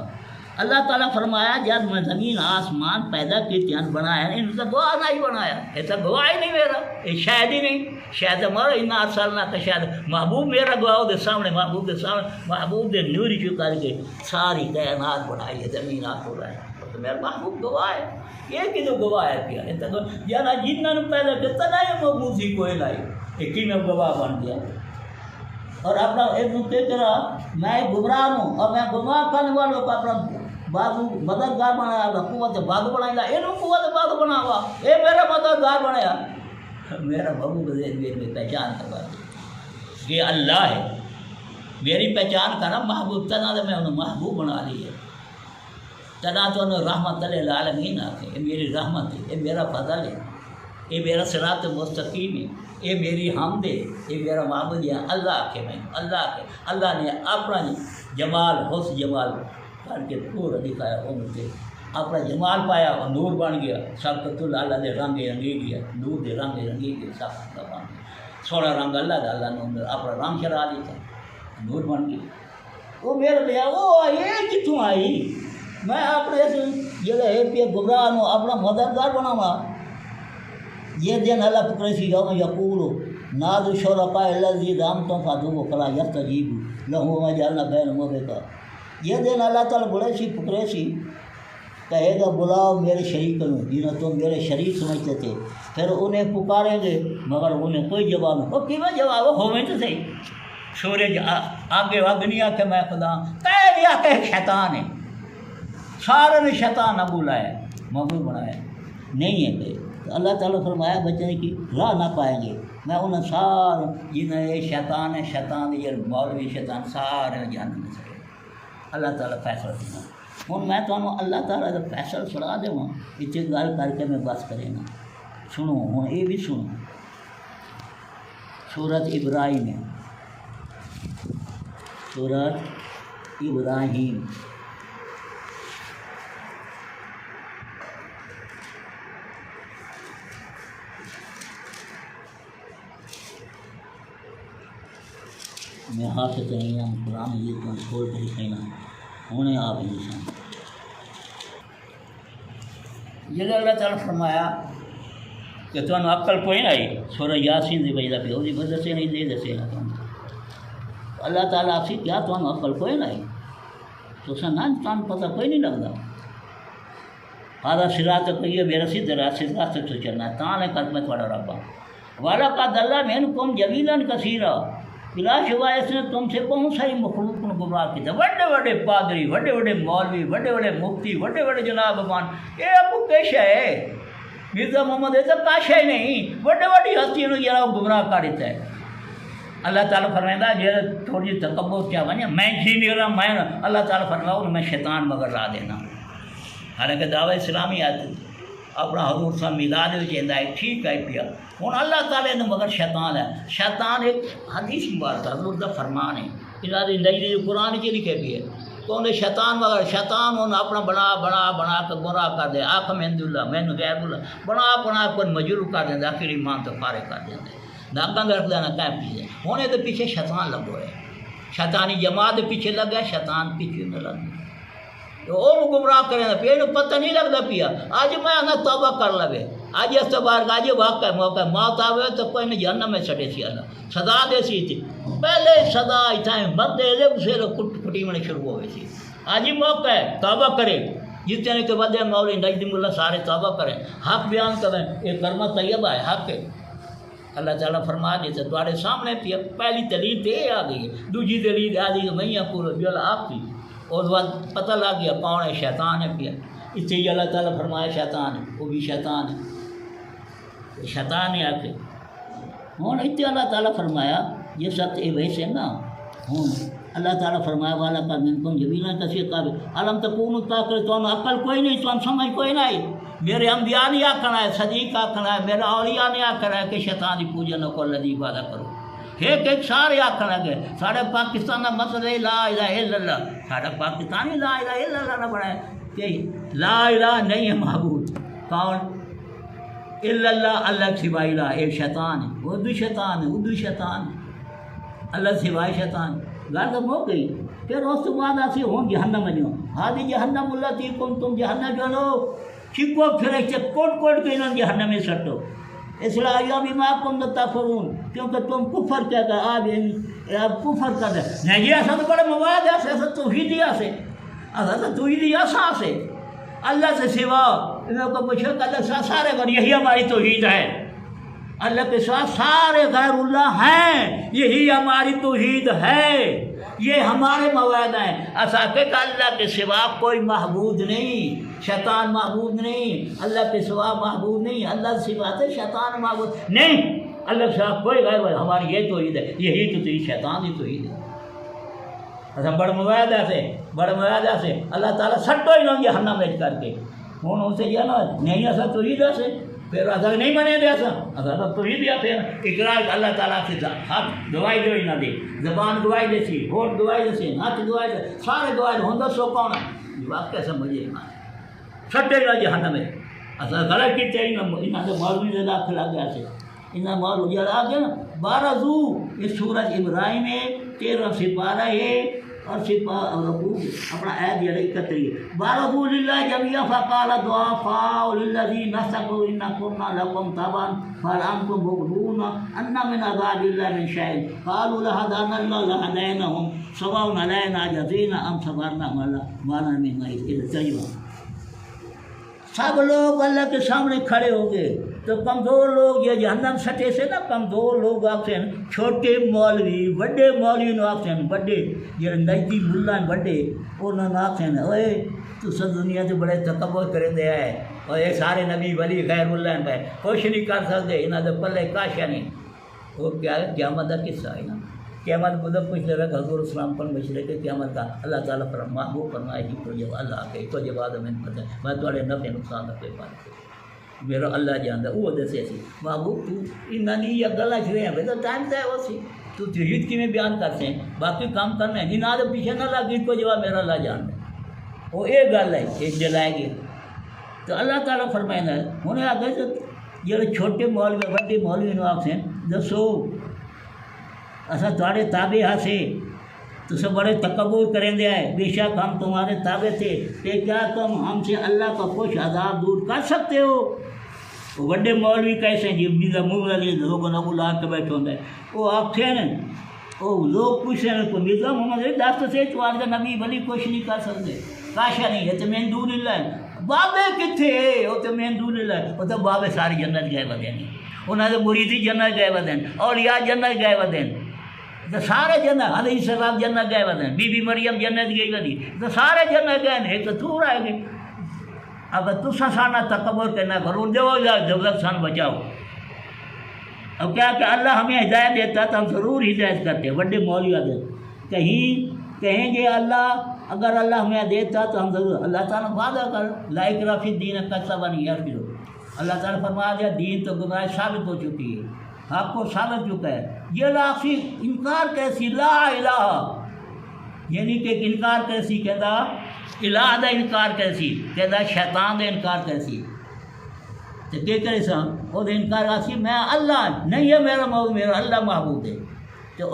اللہ تعالیٰ فرمایا جب میں زمین آسمان پیدا کی تین بنایا ان کا گواہ نہیں بنایا ایسا گواہ ہی نہیں میرا یہ شاید ہی نہیں شاید ہمارا ان ارسلنا کا شاید محبوب میرا گواہ دے سامنے محبوب دے نوری چو کر کے ساری کائنات بنائی ہے زمین آسمان ہے تو میرا محبوب گواہ ہے یہ کہ جو گواہ ہے کیا جانا جنہوں نے پیدا کرتا نہیں محبوب سی کوئی لائی ایک ہی میں گواہ بن گیا اور اپنا ایک نقطے کرا میں گمراہ ہوں اور میں گمراہ کرنے والوں کو اپنا بازو مددگار بنایا قوت بازو بنایا یہ قوت بازو بنا ہوا یہ میرا مددگار بنایا میرا محبوب میری پہچان کروا دی یہ اللہ ہے میری پہچان کرنا محبوب تنا میں انہوں محبوب بنا لی ہے تنا تو انہوں رحمت للعالمین آتے یہ میری رحمت ہے یہ میرا فضل ہے یہ میرا صراط مستقیم ہے یہ میری حمد ہے یہ میرا معبود ہے اللہ کے میں اللہ نے اپنا جمال حسن جمال کر کے پورا دکھایا ان سے اپنا جمال پایا اور نور بن گیا سب کو اللہ دے رنگ رنگی گیا نور دے رنگ رنگی گیا سب کا بن گیا سونا رنگ اللہ نے اپنا رنگ چڑھا دیا نور بن گیا وہ میرے لیا وہ یہ کتوں آئی میں اپنے جگہ پہ گمراہ ہوں اپنا مددگار بناوا یہ دن اللہ پکڑی یوم یقول نادوا شرکاء الذین زعمتم فادعوهم فلا یستجیبون لهم وجعلنا بینهم موبقا یہ دن اللہ تعالیٰ بڑے سی پکڑے سی کہے گا بلاؤ میرے شریک کو جنہیں تم میرے شریک سمجھتے تھے پھر انہیں پکاریں گے مگر انہیں کوئی جواب نہیں وہ کیوں جواب ہو میں تو صحیح سورج آگے وگ نہیں آ کہ میں خدا کہہ دیا کہ شیطان ہے، سارے نے شیطان ابو لایا محبوب بنایا نہیں ہے کہ تو اللہ تعالیٰ فرمایا بچنے کی راہ نہ پائیں گے، میں انہیں سارے جنہیں یہ شیطان ہے، شیطان یہ مولوی شیطان سارے جہنم میں چلے۔ اللہ تعالیٰ فیصلہ دینا ہوں میں تمہیں اللہ تعالیٰ کا فیصلہ سنا دوں اتنے گل کر کے میں بس کرے گا۔ سنو ہوں یہ بھی سنو، سورۃ ابراہیم ہے، سورۃ ابراہیم میں حافظ نہیں ہوں قرآن مجید کو کھول کے لکھنا ہونے آپ انسان جب اللہ تعالیٰ فرمایا کہ تمہیں عقل کوئی نہ آئی سورہ یاسین دی وجہ پہ وہی دسے نہیں دے دسے نہ تمہیں اللہ تعالیٰ آپ سے کیا تمہیں عقل کوئی نہ آئی تو نہ تمہیں پتہ کوئی نہیں لگتا آدھا سرا تک یہ میرا سیدھ راست تو چلنا ہے تاں کر میں تھوڑا ربا والا کا دلہ میں کم جمیلاً کثیرہ بلا شبہ اس نے تم سے بہت ساری مخلوق کو گمراہ کیا بڑے بڑے پادری بڑے بڑے مولوی بڑے بڑے مفتی بڑے بڑے جناب مان یہ ابو پیشہ ہے مرزا محمد ایسا کاشا ہی نہیں بڑے بڑی ہستیوں نے ذرا گمراہ کر دیتا ہے۔ اللہ تعالیٰ فرمائے جی تھوڑی تکبر کیا بنے میں جی نہیں رہا میں اللہ تعالیٰ فرماؤ میں شیطان مگر را دینا حالانکہ دعوی اسلامی آتی اپنا حضور صاحب میلاد چاہتا ہے ٹھیک ہے پیا ہوں اللہ تعالیٰ نے مگر شیطان ہے شیطان ایک حدیث مبارک حضور کا فرمان ہے انہیں جو قرآن کی لکھے بھی ہے تو انہیں شیطان مگر شیطان انہیں اپنا بنا بنا بنا کے گمراہ کر دے آخ محمد اللہ میں غیر اللہ بنا بنا کر مجروح کر دیں آخر ایمان تو فارغ کر دیں ناکاں رکھ دینا کہیں پیچھے ہونے تو پیچھے شیطان لگو ہے شیطانی جماعت پیچھے لگ گیا شیطان پیچھے نہ لگ گیا وہ گمراہ کریں پہ پتہ نہیں لگتا پیا آج میں آنا توبہ کر لے آج اس تو باہر آج واقع موقع موت آئے تو کوئی نہیں جہنم میں چڑھے سی اللہ سزا دے سی تھی پہلے سزا اتنا مرد دے اسے کٹی میں شروع ہوئے سی آج ہی موقع ہے توبہ کرے جتنے کے بعد مولوی نجم اللہ سارے توبہ کریں حق بیان کریں یہ کلمہ طیبہ ہے حق ہے اللہ تعالیٰ فرما دیتے تمہارے سامنے پیا پہلی دلیل تو یہ آ گئی ہے دوسری دلیل آ گئی میں پورا جو آپ کی اور بعد پتہ لگ گیا کون ہے شیطان ہے پیا اس سے اللہ تعالیٰ فرمایا شیطان ہے وہ بھی شیطان ہے شیطان ہے آ کے ہوں اتنے اللہ تعالیٰ فرمایا یہ سب ویسے نا ہوں اللہ تعالیٰ فرمایا والا کا من کم جبینا کسی قابل علم تکون تاکر تو عقل کوئی نہیں تو سمجھ کوئی نہیں میرے انبیاء نے آکھنا ہے صدیق آکھنا ہے میرا اولیاء نے آکھنا ہے کہ شیطان کی پوجا نہ کرو اللہ عبادت کرو ایک سارے آخر لگے سارے پاکستان کا مسئلہ لا الہ الا اللہ سارا پاکستان ہی لا الہ الا اللہ نہ بڑھائے کہ لا الہ نہیں ہے معبود کون الا اللہ اللہ سوائے الہ ایک شیطان ہے اردو شیطان ہے اردو شیطان ہے اللہ سوائے شیطان گل تو ہو گئی پھر اس کے بعد ایسے ہوں جہنم میں جو ہادی جہنم اللہ تی تم جہنم جو لو چھپو پھر کوٹ کوٹ کے انہوں جہنم میں سٹو اس لیے ابھی میں کم تفرون کیونکہ تم کفر کیا کر آپ کفر کر دیں نہیں جی ایسا تو بڑے مواد ہے ایسا توحیدی سے ایسا تو توحیدی ایسا سے اللہ سے سوا انہوں کو پوچھو کہ اللہ سارے غیر یہی ہماری توحید ہے اللہ کے ساتھ سارے غیر اللہ ہیں یہی ہماری توحید ہے یہ ہمارے مواد ہیں ایسا کہ اللہ کے سوا کوئی معبود نہیں شیطان معبود نہیں اللہ کے سوا معبود نہیں اللہ سے سوا تو شیطان معبود نہیں اللہ کے سوا کوئی غیر ہماری یہ توحید ہے یہی تو تیری شیطان ہی توحید ہے ایسا بڑا مواد سے اللہ تعالیٰ سٹو ہی لوں گے ہنہ میچ کر کے ہوں ان سے یہ نا نہیں ایسا توحید سے پھر ایسا نہیں بنے دے ایسا توحید یا پھر اقرار اللہ تعالیٰ سے حق گواہی جو ہی نہ دے زبان گواہی دے سی ہوٹ گواہی دے سی ہاتھ گواہی دے سارے گواہی ہوں دو سو کون ہے واقعہ سمجھے سٹے گا جہنم میں ایسا غلط کی چاہیے انہوں نے مولوی سے داخل لگ گیا سے انہوں نے مولوی آ گیا نا 12 ذو یہ سورج ابراہیم ہے 13 سپارہ ہے اور ربو اپنا عید یہ 31 12 ذو للہ جميعا فقال ضعفاء للذين استكبروا إنا كنا لكم تبعا فهل أنتم مغنون أن من عذاب الله من شيء قالوا لهدانا الله لهديناهم سواء علينا جزينا أم صبرنا ما لنا من محيص. سب لوگ اللہ کے سامنے کھڑے ہو گئے تو کمزور لوگ یہ جہنم سٹے سے نا کمزور لوگ آتے ہیں چھوٹے مولوی وڈے مولوی نو آتے ہیں وڈے یہ نجدی ملا وڈے انہوں نے آتے ہیں اوے تو سب دنیا سے بڑے تکبر کریں دے آئے اور یہ سارے نبی ولی غیر اللہ پہ کچھ نہیں کر سکتے انہوں نے پلے کاشا نہیں وہ کیا ہے قیامت کا قصہ ہے نا قیامت مدد پوچھ رہا حضور اسلام پر مشرے کے قیامت کا اللہ تعالیٰ پر محبوب فرمائے گی تو جب اللہ کے تو جب آدم میں پتہ میں تھوڑے نفع نقصان نہ پہ پاتے میرا اللہ جانتا وہ دسے سی محبوب تو نہیں یہ گلا چھ رہے ہیں تو ٹائم تو ہے وہ سی تو توحید کی میں بیان کرتے ہیں باقی کام کرنا ہے جنہاں تو پیچھے نہ لگی کو جواب میرا اللہ جانتا ہے وہ ایک گل ہے ایک جلائے گی تو اللہ تعالیٰ فرمائے نا انہیں آگے تو یہ چھوٹے مولوی وڈے مولوی نو آپ سے دسو اصا تھوڑے تابع ہاں سے تو سب بڑے تکبر کریں دے آئے بے شک ہم تمہارے تابع تھے کہ کیا تم ہم سے اللہ کا کچھ عذاب دور کر سکتے ہو وڈے مولوی کیسے جی میرا منہ لگے لوگوں نے بلا کے بیٹھے ہوتے وہ آپ تھے نا وہ لوگ پوچھتے ہیں تو مرزا محمد دست سے چوار کا نبی بلی کچھ نہیں کر سکتے کاشا نہیں ہے تو میں دور نہیں لائے بابے کتنے وہ تو میں دور نہیں لائے وہ تو بابے ساری جنت گئے بدے انہوں نے مریدی جنت گئے بدین اولیاء جنت گئے بدین تو سارے جنت علیہ السلام جنت گئے بدین بی بی مریم جنت گئی بدی تو سارے جنت گئے ایک تو تو رہ گئی اگر تسا سانا تکبر کرنا کرو دو جب تک سان بچاؤ اب کیا کہ اللہ ہمیں ہدایت دیتا تو ہم ضرور ہدایت کرتے بڑے مولوی آتے کہیں گے اللہ اگر اللہ ہمیں دیتا تو ہم ضرور اللہ تعالیٰ وعدہ کر لا اکراہ فی الدین قد صبر یغفر اللہ تعالیٰ فرما دیا دین تو گزارش ثابت ہو چکی ہے حق کو ثابت چکا ہے یہ لاخی انکار کیسی لا الہ یعنی کہ انکار کیسی کہتا الہ دا انکار کیسی کہتا شیطان دا انکار کیسی تو کیا کرے سا وہ انکار کیسی میں اللہ نہیں ہے میرا محبوب میرا اللہ محبوب ہے تو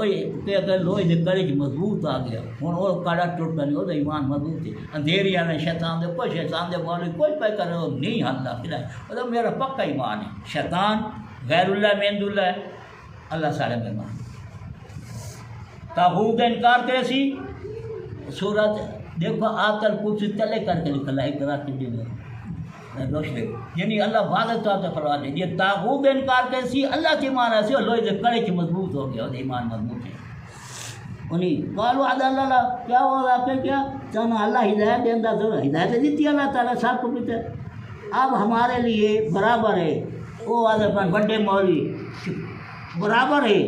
کہ اگر لوہے دے کڑے مضبوط آ گیا ہوں وہ کڑا ٹوٹ نہیں وہ ایمان مضبوط ہے اندھیری آنے شیطان دے کوئی شیطان دے بولے کوئی پہ کرے وہ نہیں اللہ پھر وہ میرا پکا ایمان ہے شیطان غیر اللہ میند اللہ ہے اللہ سارے مہمان طاغوت کا انکار کرے سی سورت دیکھو آکل کچھ تلے کر کے نکلا اقرا کے دن روشنے یعنی اللہ وعدہ تو آپ فرما دے یہ طاغوت انکار کیسی اللہ کی مان ایسی اور لوہے سے کڑے کی مضبوط ہو گیا اور ایمان مضبوط ہے انہیں قالوا عد اللہ کیا ہو رہا کہ کیا چاہنا اللہ ہدایت دینا ضرور ہدایت دیتی اللہ تعالیٰ سب کو پیتے اب ہمارے لیے برابر ہے وہ آدھے پر بڑے مولوی برابر ہے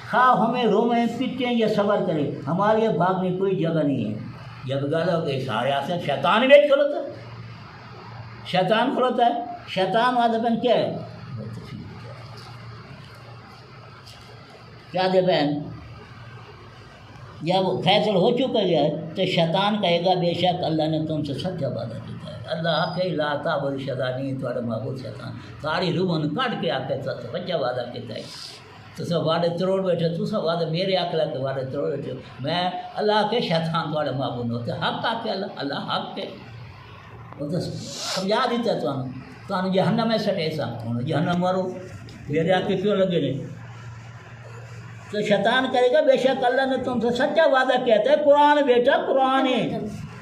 خواہ ہمیں رومیں پیٹیں یا صبر کریں ہمارے لیے بھاگنے کی کوئی جگہ نہیں ہے جب گالا کہ سارے آتے ہیں شیطان ہی کھلوتا ہے شیطان کھلوتا ہے شیطان آدھے بہن کیا ہے کیا دے بہن جب فیصل ہو چکا ہے تو شیطان کہے گا بے شک اللہ نے تم سے سچا وعدہ کیا ہے اللہ آپ کے لا تعبد شیطانی تھوڑا معبود شیطان ساری روحن کٹ کے آپ کے سچا وعدہ کیا ہے تو سب وعدے تروڑ بیٹھے تو سب وعدے میرے عقل کے وعدے تروڑ بیٹھے میں اللہ کے شیطان تھوڑے معبود ہوتے حق آ کے اللہ حق کے وہ تو سمجھا دیتا تو جہنم میں سٹے سا جہنم مارو میرے آ کے کیوں لگے نہیں تو شیطان کرے گا بے شک اللہ نے تم سے سچا وعدہ کہتا ہے قرآن بیٹا قرآن ہے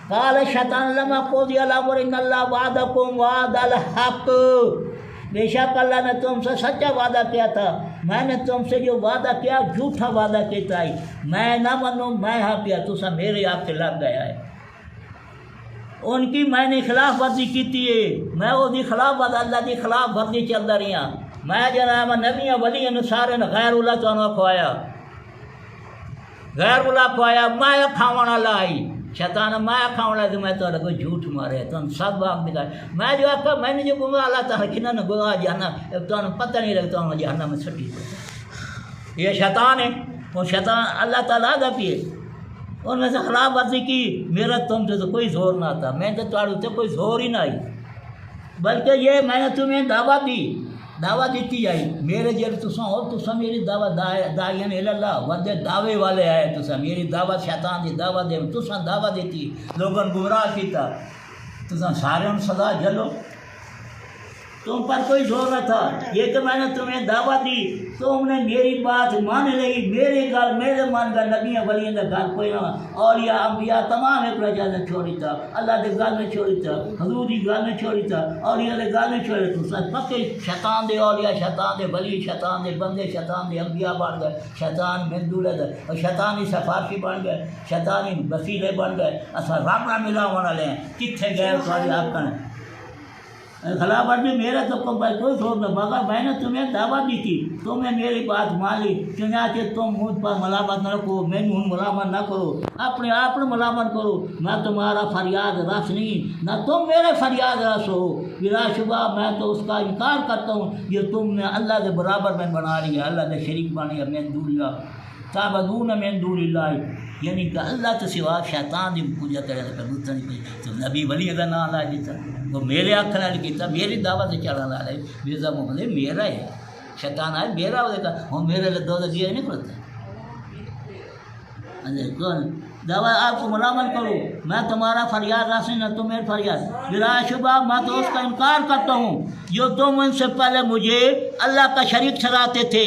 قال شیطان لما قضی الامر ان اللہ وعدکم وعد الحق بے شک اللہ نے تم سے سچا وعدہ کیا تھا میں نے تم سے جو وعدہ کیا جھوٹا وعدہ کہتا ہے میں نہ منوں میں ہاں کیا تو سب میرے آپ کے لگ گیا ہے ان کی میں نے خلاف ورزی کی ہے میں وہ دی خلاف ورزی اللہ دی خلاف ورزی چل رہی ہوں میں جناب نبیاں ولیاں سارے غیر اللہ تو کھوایا غیر اللہ کھوایا میں کھاونا لائی شیطان میں کھاونا تو میں تو کوئی جھوٹ مارے تم سب باغ دکھائے میں جو آخر میں نے جو گوا اللہ تعالیٰ کھنا نہ گوا جانا تو پتہ نہیں لگتا ہوں جہانا میں چھٹی یہ شیطان ہے وہ شیطان اللہ تعالیٰ آگا پیے ان میں سے خلاف ورزی کی میرا تم سے تو کوئی زور نہ تھا میں تو تمہارے کوئی زور ہی نہ آئی بلکہ یہ میں نے تمہیں دعوت دی دعوت دیتی جائی میرے جب تسا میری دعوت دائین اللہ ودے دعوے والے آئے تسا میری دعوت شیطان دی دعوت دے تسا دعوت دیتی لوگوں گمراہ کیتا تسا سارے ان سزا جلو تم پر کوئی زور نہ تھا، یہ کہ میں نے تمہیں دعوت دی، تم نے میری بات مان لی، میرے گھر میرے من کا نبی ولیوں کا گھر کوئی نہ، اولیاء انبیاء تمام ایک رجا نے چھوڑی تھا، اللہ کے گھر نے چھوڑی تھا، حضور کی گھر نے چھوڑی تھا، اولیاء کے گھر نے چھوڑی تھا، سب پکے شیطان دے اولیاء شیطان دے ولی شیطان دے بندے شیطان دے انبیاء بن گئے، شیطان مندولے دے اور شیطانی سفارشی بن گئے، شیطانی وسیلے بن گئے، اصل رب نہ ملا ہونا لیں کتنے گئے ساری آپ کا خلاف ورزی میرا تو کوئی شوق نہ، مگر میں نے تمہیں دعوت دی تھی، تم نے میری بات مان لی، چنانچہ تم مجھ پر ملامت نہ رکھو، میں نے ملامت نہ کرو، اپنے آپ نے ملامت کرو، میں تمہارا فریاد رس نہیں، نہ تم میرے فریاد رس ہو، بلا شبہ میں تو اس کا انکار کرتا ہوں یہ تم نے اللہ کے برابر میں بنا لیا، اللہ کے شریک بنایا، من دون اللہ تعبدون من دون اللہ، یعنی کہ اللہ تو سوا شیطان دی پوجا کرے تو نبی ولی کا نام لا دیتا، وہ میرے آنکھ نہ کیتا، میری دعوت سے چڑھا لا رہے، مرزا محمد میرا ہے، شیطان ہے میرا، وہ میرے لیے دو دیا نہیں کرتا، دعوت آپ کو ملامت کرو، میں تمہارا فریاد راسیں نہ تم میرے فریاد، بلا شبہ میں تو اس کا انکار کرتا ہوں جو تم ان سے پہلے مجھے اللہ کا شریک ٹھہراتے تھے،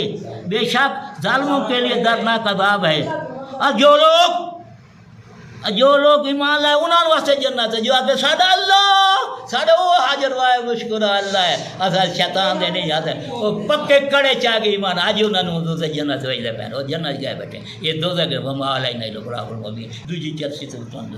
بے شک ظالموں کے لیے دردناک عذاب ہے، اور جو لوگ ایمان لائے انہوں واسطے جنت ہے، جو آگے ساڈا اللہ ساڈا وہ حاضر وائے مشکر اللہ ہے، اصل شیطان دے نہیں جاتا وہ پکے کڑے چاہ گئے ایمان آج انہوں نے دوسرے جنت ویلے پہن وہ جنت گئے بیٹھے، یہ دوزخ کے وما علینا الا البلاغ المبین، دوسری چرسی تو